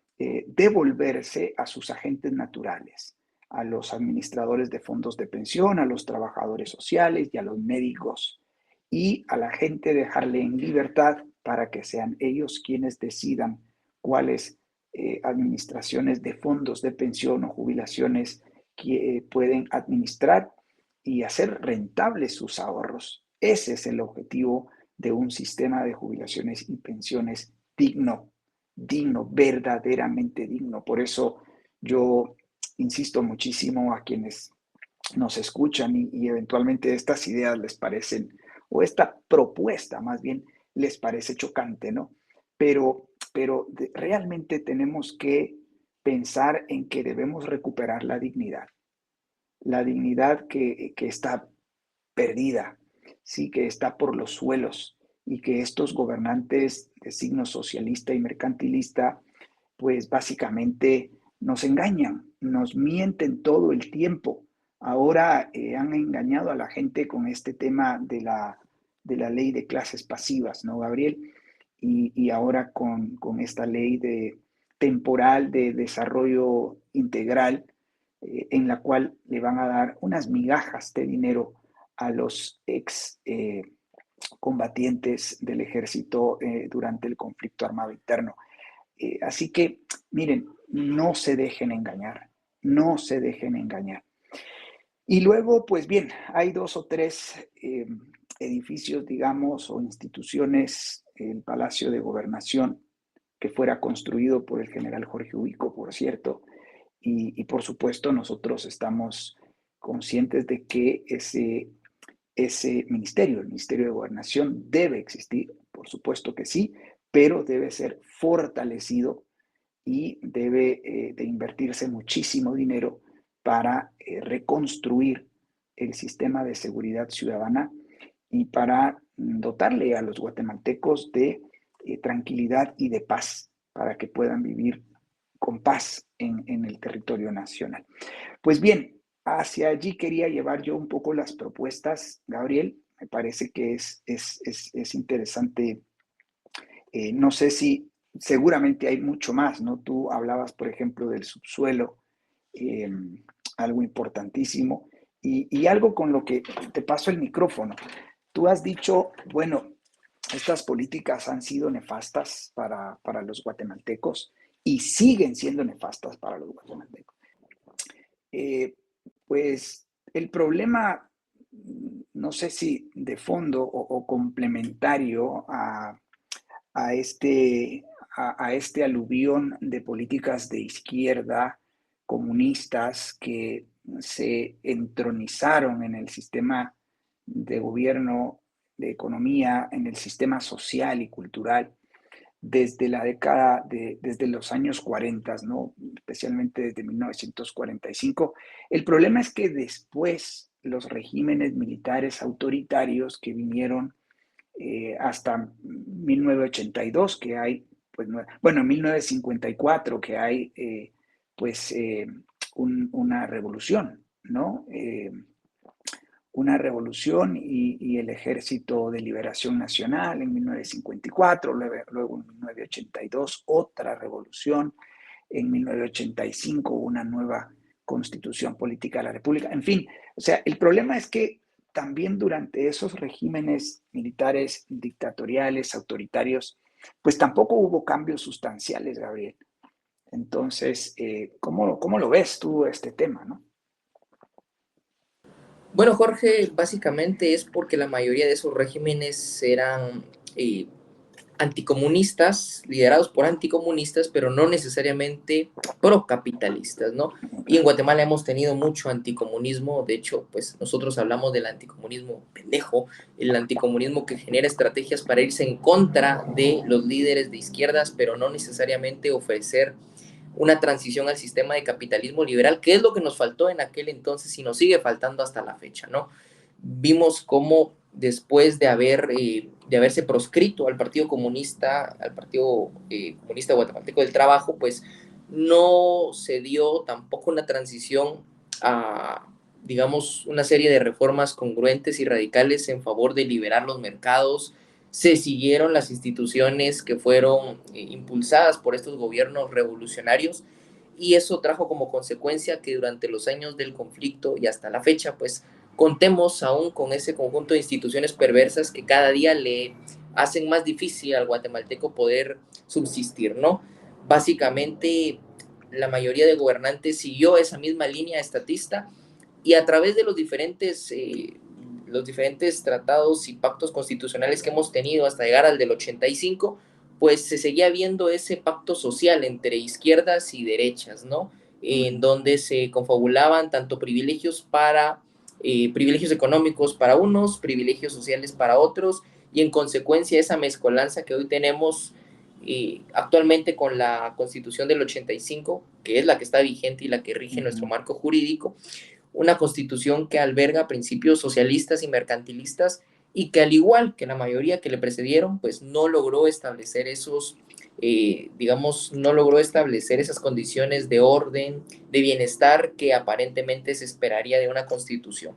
devolverse a sus agentes naturales, a los administradores de fondos de pensión, a los trabajadores sociales y a los médicos, y a la gente dejarle en libertad para que sean ellos quienes decidan cuáles administraciones de fondos de pensión o jubilaciones que pueden administrar y hacer rentables sus ahorros. Ese es el objetivo de un sistema de jubilaciones y pensiones digno, verdaderamente digno. Por eso yo insisto muchísimo a quienes nos escuchan y eventualmente estas ideas les parecen, o esta propuesta más bien les parece chocante, ¿no? Pero realmente tenemos que pensar en que debemos recuperar la dignidad que está perdida, sí, que está por los suelos y que estos gobernantes de signo socialista y mercantilista, pues básicamente nos engañan, nos mienten todo el tiempo. Ahora han engañado a la gente con este tema de la ley de clases pasivas, ¿no, Gabriel? Y ahora con esta ley temporal de desarrollo integral, en la cual le van a dar unas migajas de dinero a los ex combatientes del ejército durante el conflicto armado interno. Así que, miren, no se dejen engañar, no se dejen engañar. Y luego, pues bien, hay dos o tres edificios, digamos, o instituciones, el Palacio de Gobernación, que fuera construido por el general Jorge Ubico, por cierto, y por supuesto nosotros estamos conscientes de que ese ministerio, el Ministerio de Gobernación, debe existir, por supuesto que sí, pero debe ser fortalecido y debe de invertirse muchísimo dinero para reconstruir el sistema de seguridad ciudadana y para dotarle a los guatemaltecos de tranquilidad y de paz para que puedan vivir con paz en el territorio nacional. Pues bien, hacia allí quería llevar yo un poco las propuestas, Gabriel. Me parece que es interesante. No sé si seguramente hay mucho más, ¿no? Tú hablabas, por ejemplo, del subsuelo, eh, algo importantísimo, y algo con lo que te paso el micrófono. Tú has dicho, bueno, estas políticas han sido nefastas para los guatemaltecos y siguen siendo nefastas para los guatemaltecos. Eh, pues el problema, no sé si de fondo o complementario a este aluvión de políticas de izquierda comunistas que se entronizaron en el sistema de gobierno, de economía, en el sistema social y cultural desde los años 40, ¿no? Especialmente desde 1945. El problema es que después los regímenes militares autoritarios que vinieron hasta 1982, que hay, pues, bueno, 1954, que hay, pues, una revolución, ¿no? Una revolución y el Ejército de Liberación Nacional en 1954, luego en 1982 otra revolución, en 1985 una nueva constitución política de la República, en fin, o sea, el problema es que también durante esos regímenes militares dictatoriales, autoritarios, pues tampoco hubo cambios sustanciales, Gabriel. Entonces, ¿cómo lo ves tú este tema, no? Bueno, Jorge, básicamente es porque la mayoría de esos regímenes eran anticomunistas, liderados por anticomunistas, pero no necesariamente procapitalistas, ¿no? Y en Guatemala hemos tenido mucho anticomunismo, de hecho, pues nosotros hablamos del anticomunismo pendejo, el anticomunismo que genera estrategias para irse en contra de los líderes de izquierdas, pero no necesariamente ofrecer una transición al sistema de capitalismo liberal, que es lo que nos faltó en aquel entonces y nos sigue faltando hasta la fecha, ¿no? Vimos cómo después de haberse proscrito al Partido Comunista Guatemalteco del Trabajo, pues no se dio tampoco una transición a, digamos, una serie de reformas congruentes y radicales en favor de liberar los mercados. Se siguieron las instituciones que fueron impulsadas por estos gobiernos revolucionarios, y eso trajo como consecuencia que durante los años del conflicto y hasta la fecha, pues contemos aún con ese conjunto de instituciones perversas que cada día le hacen más difícil al guatemalteco poder subsistir, ¿no? Básicamente, la mayoría de gobernantes siguió esa misma línea estatista, y a través de los diferentes tratados y pactos constitucionales que hemos tenido hasta llegar al del 85, pues se seguía viendo ese pacto social entre izquierdas y derechas, ¿no? En donde se confabulaban tanto privilegios económicos para unos, privilegios sociales para otros, y en consecuencia esa mezcolanza que hoy tenemos actualmente con la Constitución del 85, que es la que está vigente y la que rige nuestro marco jurídico, una constitución que alberga principios socialistas y mercantilistas, y que al igual que la mayoría que le precedieron, pues no logró establecer no logró establecer esas condiciones de orden, de bienestar que aparentemente se esperaría de una constitución.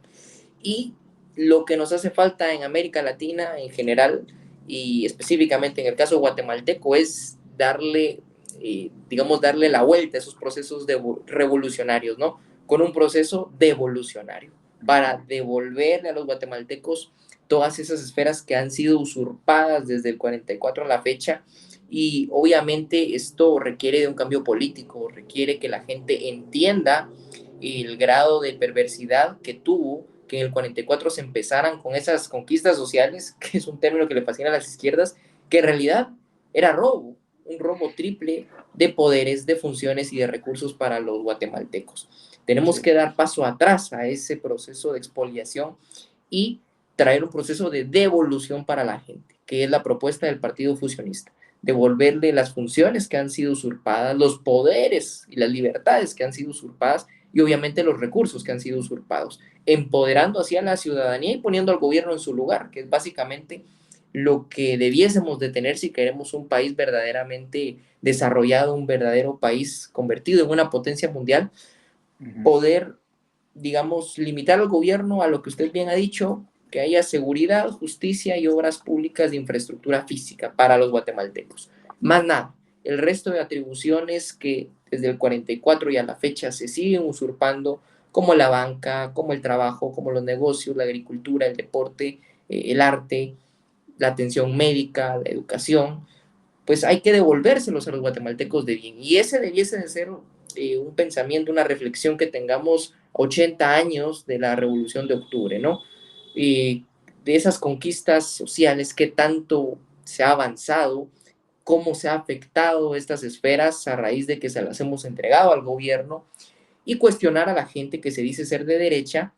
Y lo que nos hace falta en América Latina en general, y específicamente en el caso guatemalteco, es darle la vuelta a esos procesos revolucionarios, ¿no? Con un proceso devolucionario, para devolverle a los guatemaltecos todas esas esferas que han sido usurpadas desde el 44 a la fecha. Y obviamente esto requiere de un cambio político, requiere que la gente entienda el grado de perversidad que tuvo que en el 44 se empezaran con esas conquistas sociales, que es un término que le fascina a las izquierdas, que en realidad era robo, un robo triple de poderes, de funciones y de recursos para los guatemaltecos. Tenemos que dar paso atrás a ese proceso de expoliación y traer un proceso de devolución para la gente, que es la propuesta del Partido Fusionista: devolverle las funciones que han sido usurpadas, los poderes y las libertades que han sido usurpadas, y obviamente los recursos que han sido usurpados, empoderando así a la ciudadanía y poniendo al gobierno en su lugar, que es básicamente lo que debiésemos de tener si queremos un país verdaderamente desarrollado, un verdadero país convertido en una potencia mundial. Poder, digamos, limitar al gobierno a lo que usted bien ha dicho, que haya seguridad, justicia y obras públicas de infraestructura física para los guatemaltecos. Más nada. El resto de atribuciones que desde el 44 y a la fecha se siguen usurpando, como la banca, como el trabajo, como los negocios, la agricultura, el deporte, el arte, la atención médica, la educación, pues hay que devolvérselos a los guatemaltecos de bien. Y ese debiese de ser un pensamiento, una reflexión que tengamos 80 años de la Revolución de Octubre, ¿no? Y de esas conquistas sociales, qué tanto se ha avanzado, cómo se ha afectado estas esferas a raíz de que se las hemos entregado al gobierno, y cuestionar a la gente que se dice ser de derecha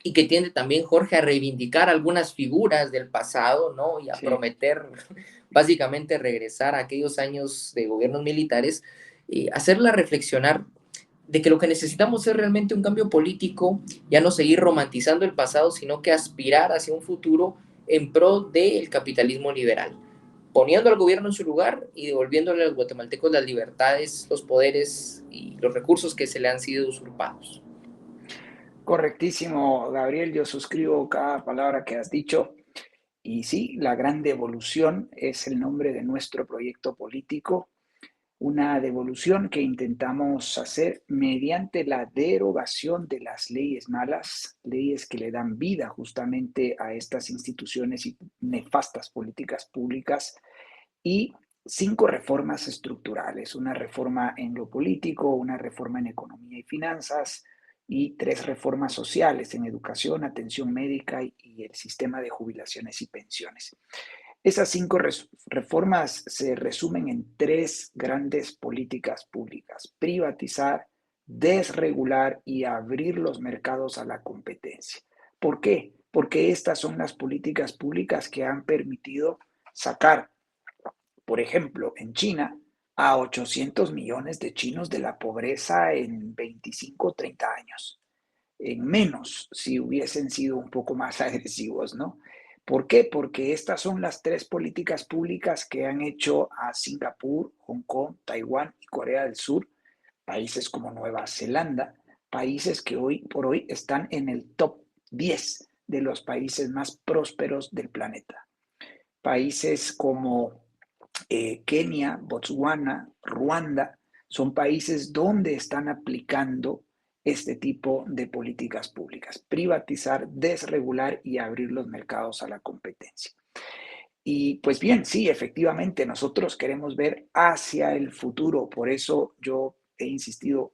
y que tiende también, Jorge, a reivindicar algunas figuras del pasado, ¿no? Y a prometer básicamente regresar a aquellos años de gobiernos militares, y hacerla reflexionar de que lo que necesitamos es realmente un cambio político, ya no seguir romantizando el pasado, sino que aspirar hacia un futuro en pro del capitalismo liberal, poniendo al gobierno en su lugar y devolviéndole a los guatemaltecos las libertades, los poderes y los recursos que se le han sido usurpados. Correctísimo, Gabriel, yo suscribo cada palabra que has dicho. Y sí, la gran devolución es el nombre de nuestro proyecto político, una devolución que intentamos hacer mediante la derogación de las leyes malas, leyes que le dan vida justamente a estas instituciones y nefastas políticas públicas, y 5 reformas estructurales: una reforma en lo político, una reforma en economía y finanzas, y 3 reformas sociales en educación, atención médica y el sistema de jubilaciones y pensiones. Esas 5 reformas se resumen en 3 grandes políticas públicas: privatizar, desregular y abrir los mercados a la competencia. ¿Por qué? Porque estas son las políticas públicas que han permitido sacar, por ejemplo, en China, a 800 millones de chinos de la pobreza en 25 o 30 años, en menos si hubiesen sido un poco más agresivos, ¿no? ¿Por qué? Porque estas son las 3 políticas públicas que han hecho a Singapur, Hong Kong, Taiwán y Corea del Sur, países como Nueva Zelanda, países que hoy por hoy están en el top 10 de los países más prósperos del planeta. Países como Kenia, Botswana, Ruanda, son países donde están aplicando este tipo de políticas públicas: privatizar, desregular y abrir los mercados a la competencia. Y pues bien, sí, efectivamente, nosotros queremos ver hacia el futuro. Por eso yo he insistido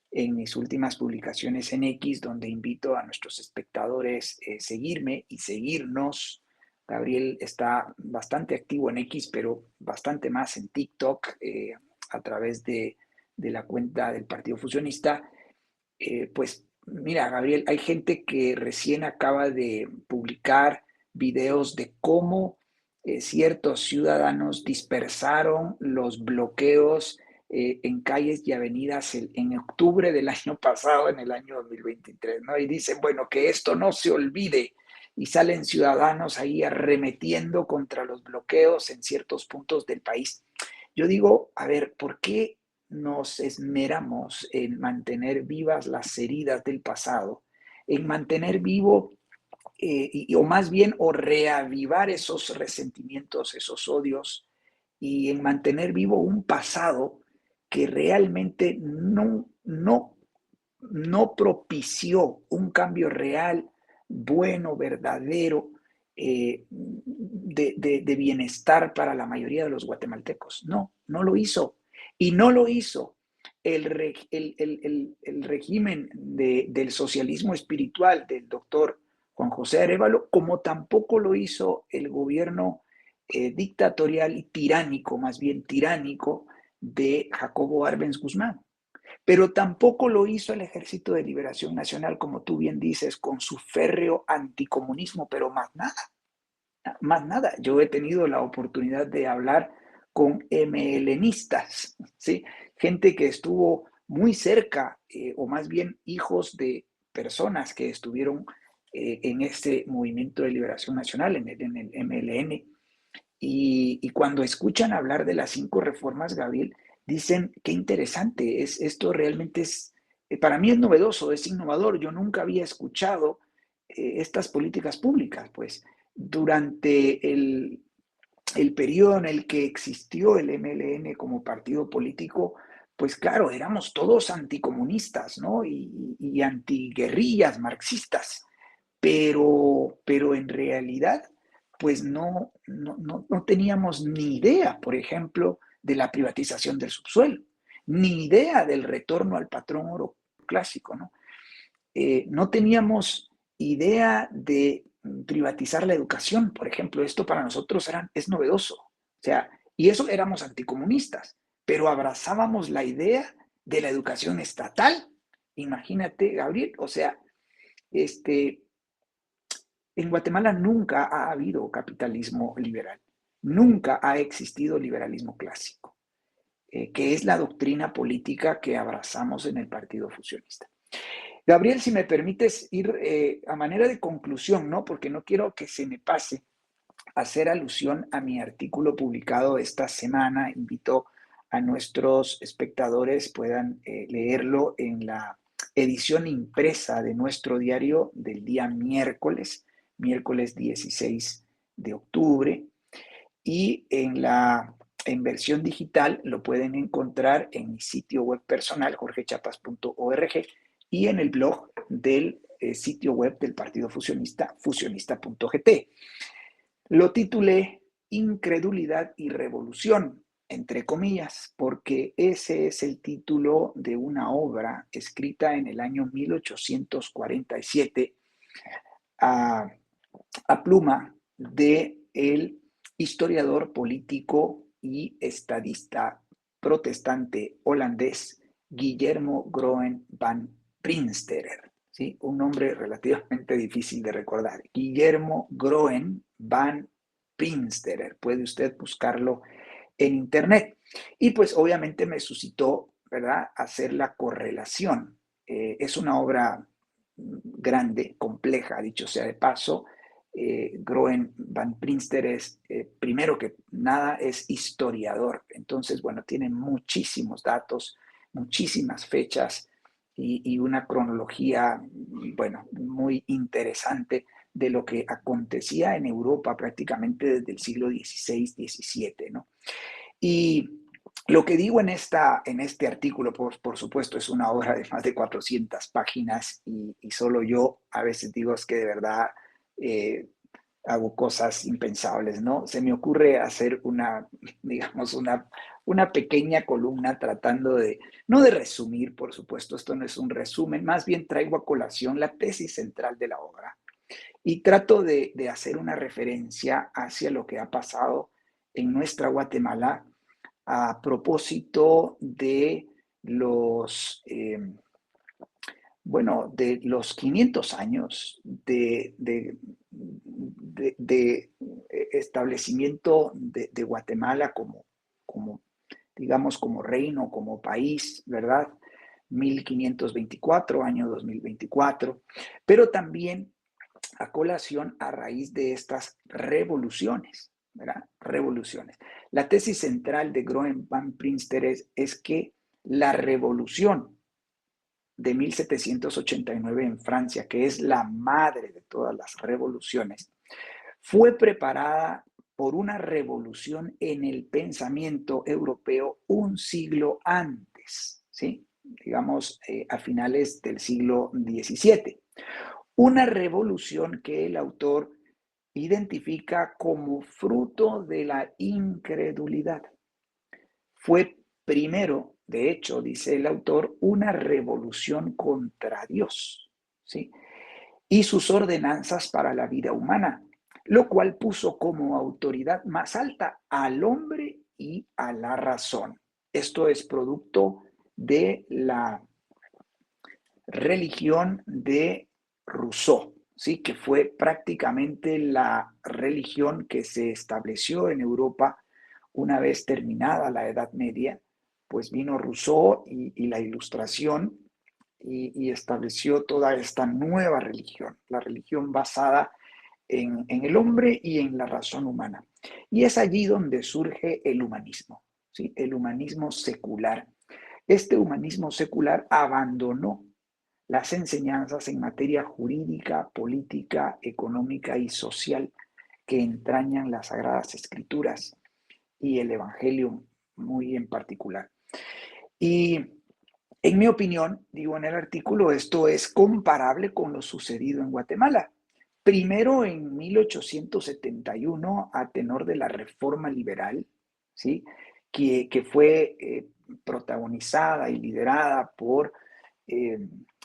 en mis últimas publicaciones en X, donde invito a nuestros espectadores seguirme y seguirnos. Gabriel está bastante activo en X, pero bastante más en TikTok, a través de la cuenta del Partido Fusionista. Pues mira, Gabriel, hay gente que recién acaba de publicar videos de cómo ciertos ciudadanos dispersaron los bloqueos en calles y avenidas en octubre del año pasado, en el año 2023, ¿no? Y dicen, bueno, que esto no se olvide. Y salen ciudadanos ahí arremetiendo contra los bloqueos en ciertos puntos del país. Yo digo, a ver, ¿por qué nos esmeramos en mantener vivas las heridas del pasado, en mantener vivo, o más bien, o reavivar esos resentimientos, esos odios, y en mantener vivo un pasado que realmente no propició un cambio real, bueno, verdadero, de bienestar para la mayoría de los guatemaltecos? No, no lo hizo. Y no lo hizo el régimen del socialismo espiritual del doctor Juan José Arévalo, como tampoco lo hizo el gobierno dictatorial y tiránico, más bien tiránico, de Jacobo Arbenz Guzmán. Pero tampoco lo hizo el Ejército de Liberación Nacional, como tú bien dices, con su férreo anticomunismo, pero más nada, más nada. Yo he tenido la oportunidad de hablar con MLNistas, ¿sí? Gente que estuvo muy cerca, o más bien hijos de personas que estuvieron en este movimiento de liberación nacional, en el MLN, y cuando escuchan hablar de las 5 reformas, Gabriel, dicen, qué interesante, esto realmente es, para mí es novedoso, es innovador. Yo nunca había escuchado estas políticas públicas, pues durante el periodo en el que existió el MLN como partido político, pues claro, éramos todos anticomunistas, ¿no? Y antiguerrillas marxistas, pero en realidad, pues no teníamos ni idea, por ejemplo, de la privatización del subsuelo, ni idea del retorno al patrón oro clásico, ¿no? No teníamos idea de privatizar la educación, por ejemplo. Esto para nosotros es novedoso. O sea, y eso éramos anticomunistas, pero abrazábamos la idea de la educación estatal. Imagínate, Gabriel, o sea, este, en Guatemala nunca ha habido capitalismo liberal, nunca ha existido liberalismo clásico, que es la doctrina política que abrazamos en el Partido Fusionista. Gabriel, si me permites ir a manera de conclusión, ¿no? Porque no quiero que se me pase hacer alusión a mi artículo publicado esta semana. Invito a nuestros espectadores puedan leerlo en la edición impresa de nuestro diario del día miércoles 16 de octubre, y en versión digital lo pueden encontrar en mi sitio web personal, jorgechapas.org, y en el blog del sitio web del Partido Fusionista, fusionista.gt. Lo titulé Incredulidad y Revolución, entre comillas, porque ese es el título de una obra escrita en el año 1847 a pluma de el historiador político y estadista protestante holandés Guillermo Groen van Prinsterer. ¿Sí? Un nombre relativamente difícil de recordar. Guillermo Groen van Prinsterer. Puede usted buscarlo en internet. Y pues obviamente me suscitó, ¿verdad?, hacer la correlación. Es una obra grande, compleja, dicho sea de paso. Groen van Prinsterer es, primero que nada, es historiador. Entonces, bueno, tiene muchísimos datos, muchísimas fechas y una cronología, bueno, muy interesante de lo que acontecía en Europa prácticamente desde el siglo XVI-XVII, ¿no? Y lo que digo en este artículo, por supuesto, es una obra de más de 400 páginas y solo yo a veces digo es que de verdad eh, hago cosas impensables, ¿no? Se me ocurre hacer digamos, una pequeña columna tratando de, no de resumir, por supuesto, esto no es un resumen, más bien traigo a colación la tesis central de la obra y trato de hacer una referencia hacia lo que ha pasado en nuestra Guatemala a propósito de bueno, de los 500 años de establecimiento de Guatemala como, digamos, como reino, como país, ¿verdad? 1524, año 2024, pero también a colación a raíz de estas revoluciones, ¿verdad? Revoluciones. La tesis central de Groen van Prinster es que la revolución de 1789 en Francia, que es la madre de todas las revoluciones, fue preparada por una revolución en el pensamiento europeo un siglo antes, ¿sí? Digamos, a finales del siglo XVII. Una revolución que el autor identifica como fruto de la incredulidad. Fue primero, de hecho, dice el autor, una revolución contra Dios, ¿sí?, y sus ordenanzas para la vida humana, lo cual puso como autoridad más alta al hombre y a la razón. Esto es producto de la religión de Rousseau, ¿sí?, que fue prácticamente la religión que se estableció en Europa una vez terminada la Edad Media. Pues vino Rousseau y la Ilustración y estableció toda esta nueva religión, la religión basada en el hombre y en la razón humana. Y es allí donde surge el humanismo, ¿sí?, el humanismo secular. Este humanismo secular abandonó las enseñanzas en materia jurídica, política, económica y social que entrañan las Sagradas Escrituras y el Evangelio muy en particular. Y en mi opinión, digo en el artículo, esto es comparable con lo sucedido en Guatemala. Primero en 1871, a tenor de la Reforma Liberal, ¿sí?, que fue protagonizada y liderada por eh,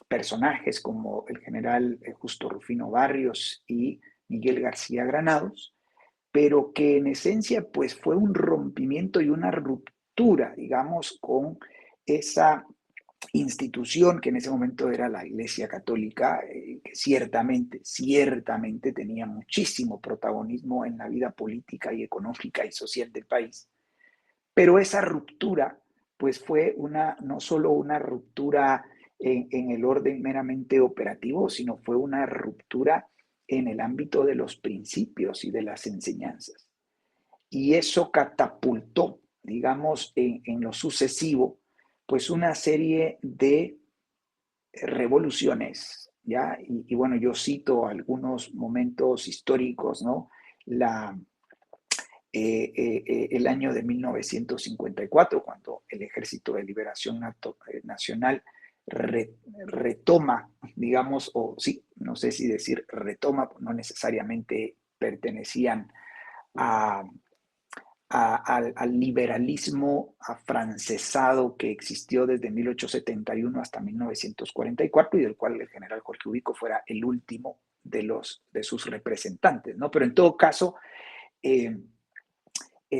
personajes como el general Justo Rufino Barrios y Miguel García Granados, pero que en esencia pues fue un rompimiento y una ruptura, digamos, con esa institución que en ese momento era la Iglesia Católica, que ciertamente tenía muchísimo protagonismo en la vida política y económica y social del país. Pero esa ruptura, pues fue no solo una ruptura en el orden meramente operativo, sino fue una ruptura en el ámbito de los principios y de las enseñanzas. Y eso catapultó, digamos, en lo sucesivo, pues una serie de revoluciones, ¿ya? Y bueno, yo cito algunos momentos históricos, ¿no? El año de 1954, cuando el Ejército de Liberación Nacional retoma, digamos, o sí, no sé si decir retoma, no necesariamente pertenecían a, al liberalismo afrancesado que existió desde 1871 hasta 1944 y del cual el general Jorge Ubico fuera el último de sus representantes, ¿no? Pero en todo caso,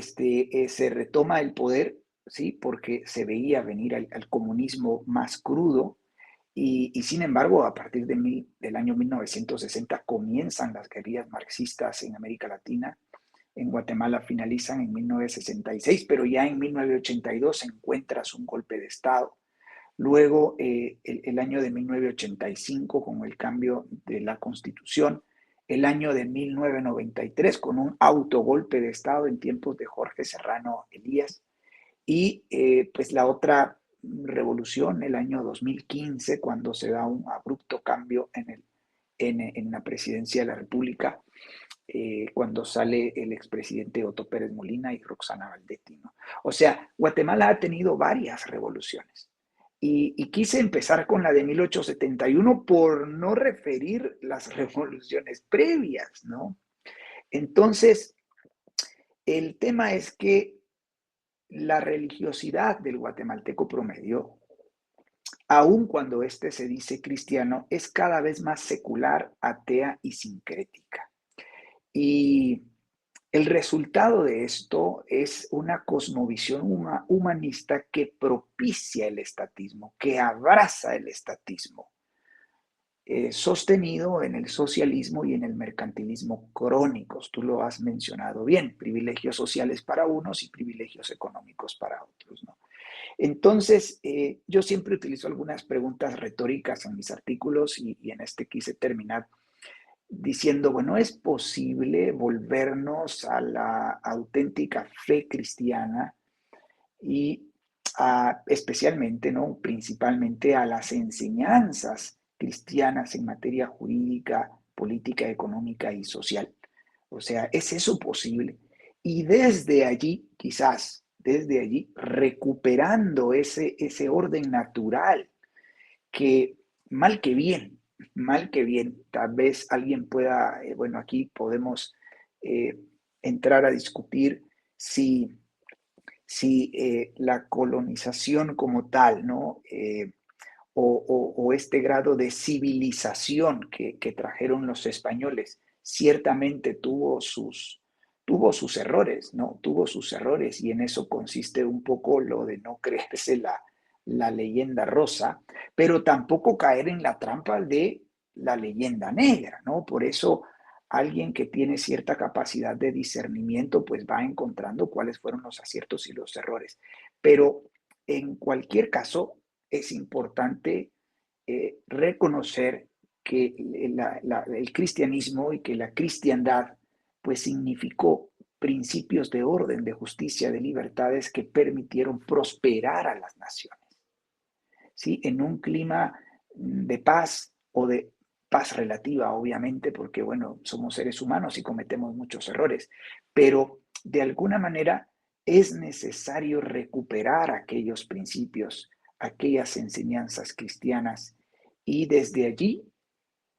se retoma el poder, ¿sí? Porque se veía venir al comunismo más crudo y sin embargo, a partir del año 1960 comienzan las guerrillas marxistas en América Latina. En Guatemala finalizan en 1966, pero ya en 1982 encuentras un golpe de Estado. Luego, el año de 1985 con el cambio de la Constitución, el año de 1993 con un autogolpe de Estado en tiempos de Jorge Serrano Elías y pues la otra revolución, el año 2015, cuando se da un abrupto cambio en la presidencia de la República, cuando sale el expresidente Otto Pérez Molina y Roxana Valdetti, ¿no? O sea, Guatemala ha tenido varias revoluciones. Y quise empezar con la de 1871 por no referir las revoluciones previas, ¿no? Entonces, el tema es que la religiosidad del guatemalteco promedio, aun cuando éste se dice cristiano, es cada vez más secular, atea y sincrética. Y el resultado de esto es una cosmovisión humanista que propicia el estatismo, que abraza el estatismo, sostenido en el socialismo y en el mercantilismo crónicos. Tú lo has mencionado bien, privilegios sociales para unos y privilegios económicos para otros, ¿no? Entonces, yo siempre utilizo algunas preguntas retóricas en mis artículos y en este quise terminar diciendo, bueno, ¿es posible volvernos a la auténtica fe cristiana y especialmente, ¿no? Principalmente a las enseñanzas cristianas en materia jurídica, política, económica y social? O sea, ¿es eso posible? Y desde allí, quizás, desde allí, recuperando ese orden natural que mal que bien, tal vez alguien pueda, bueno, aquí podemos eh, entrar a discutir si la colonización como tal, ¿no? O este grado de civilización que trajeron los españoles, ciertamente tuvo sus errores, ¿no? Tuvo sus errores y en eso consiste un poco lo de no creerse la leyenda rosa, pero tampoco caer en la trampa de la leyenda negra, ¿no? Por eso alguien que tiene cierta capacidad de discernimiento, pues va encontrando cuáles fueron los aciertos y los errores. Pero en cualquier caso, es importante reconocer que el cristianismo y que la cristiandad pues significó principios de orden, de justicia, de libertades que permitieron prosperar a las naciones, ¿sí? En un clima de paz o de paz relativa, obviamente, porque, bueno, somos seres humanos y cometemos muchos errores, pero de alguna manera es necesario recuperar aquellos principios, aquellas enseñanzas cristianas y desde allí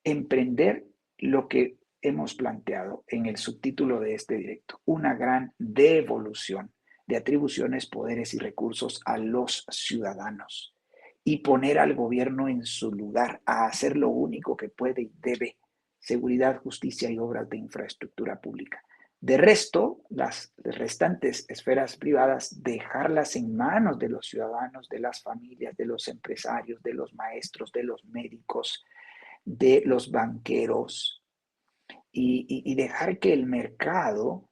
emprender lo que hemos planteado en el subtítulo de este directo, una gran devolución de atribuciones, poderes y recursos a los ciudadanos y poner al gobierno en su lugar a hacer lo único que puede y debe: seguridad, justicia y obras de infraestructura pública. De resto, las restantes esferas privadas, dejarlas en manos de los ciudadanos, de las familias, de los empresarios, de los maestros, de los médicos, de los banqueros y dejar que el mercado,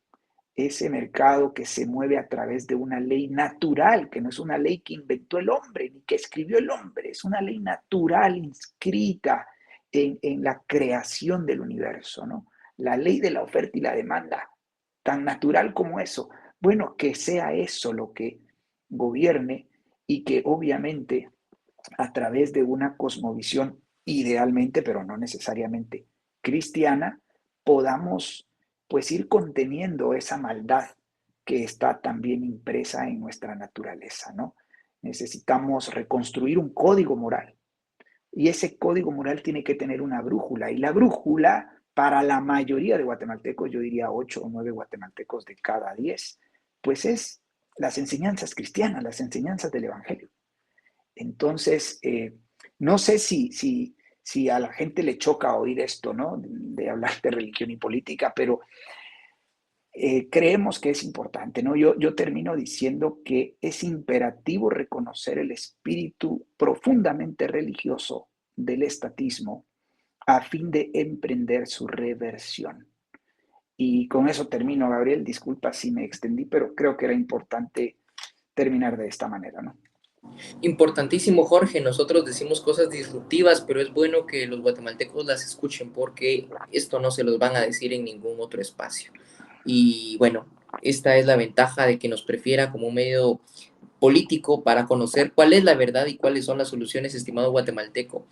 ese mercado que se mueve a través de una ley natural, que no es una ley que inventó el hombre ni que escribió el hombre, es una ley natural inscrita en la creación del universo, ¿no? La ley de la oferta y la demanda, tan natural como eso. Bueno, que sea eso lo que gobierne y que obviamente a través de una cosmovisión idealmente, pero no necesariamente cristiana, podamos pues ir conteniendo esa maldad que está también impresa en nuestra naturaleza, ¿no? Necesitamos reconstruir un código moral y ese código moral tiene que tener una brújula y la brújula para la mayoría de guatemaltecos, yo diría 8 o 9 guatemaltecos de cada 10, pues es las enseñanzas cristianas, las enseñanzas del Evangelio. Entonces, no sé si a la gente le choca oír esto, ¿no? De hablar de religión y política, pero creemos que es importante, ¿no? Yo termino diciendo que es imperativo reconocer el espíritu profundamente religioso del estatismo a fin de emprender su reversión. Y con eso termino, Gabriel. Disculpa si me extendí, pero creo que era importante terminar de esta manera, ¿no? Importantísimo, Jorge. Nosotros decimos cosas disruptivas, pero es bueno que los guatemaltecos las escuchen porque esto no se los van a decir en ningún otro espacio. Y bueno, esta es la ventaja de que nos prefiera como un medio político para conocer cuál es la verdad y cuáles son las soluciones, estimado guatemalteco.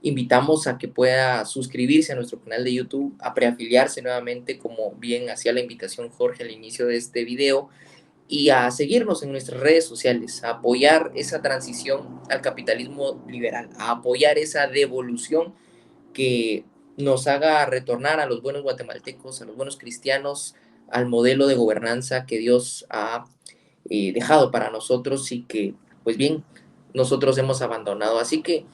Invitamos a que pueda suscribirse a nuestro canal de YouTube, a preafiliarse nuevamente, como bien hacía la invitación Jorge al inicio de este video, y a seguirnos en nuestras redes sociales, a apoyar esa transición al capitalismo liberal, a apoyar esa devolución que nos haga retornar a los buenos guatemaltecos, a los buenos cristianos, al modelo de gobernanza que Dios ha dejado para nosotros y que, pues bien, nosotros hemos abandonado. Así que,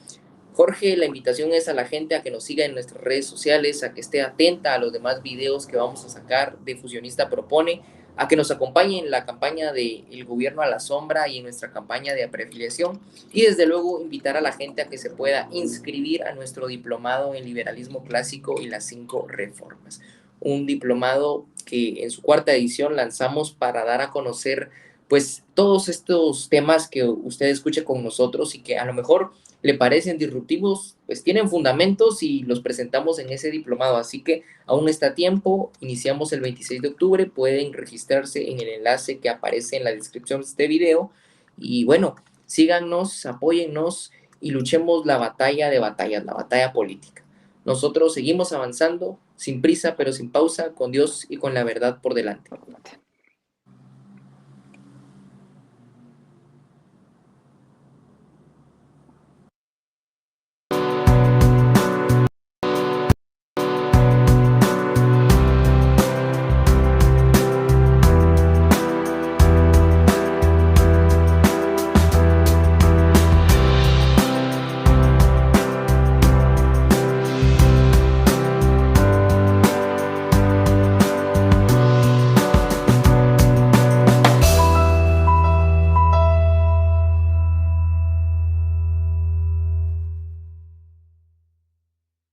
Jorge, la invitación es a la gente a que nos siga en nuestras redes sociales, a que esté atenta a los demás videos que vamos a sacar de Fusionista Propone, a que nos acompañe en la campaña de El Gobierno a la Sombra y en nuestra campaña de preafiliación, y desde luego invitar a la gente a que se pueda inscribir a nuestro diplomado en liberalismo clásico y las 5 reformas. Un diplomado que en su cuarta edición lanzamos para dar a conocer pues todos estos temas que usted escucha con nosotros y que a lo mejor le parecen disruptivos, pues tienen fundamentos y los presentamos en ese diplomado. Así que aún está a tiempo, iniciamos el 26 de octubre, pueden registrarse en el enlace que aparece en la descripción de este video. Y bueno, síganos, apóyennos y luchemos la batalla de batallas, la batalla política. Nosotros seguimos avanzando, sin prisa pero sin pausa, con Dios y con la verdad por delante.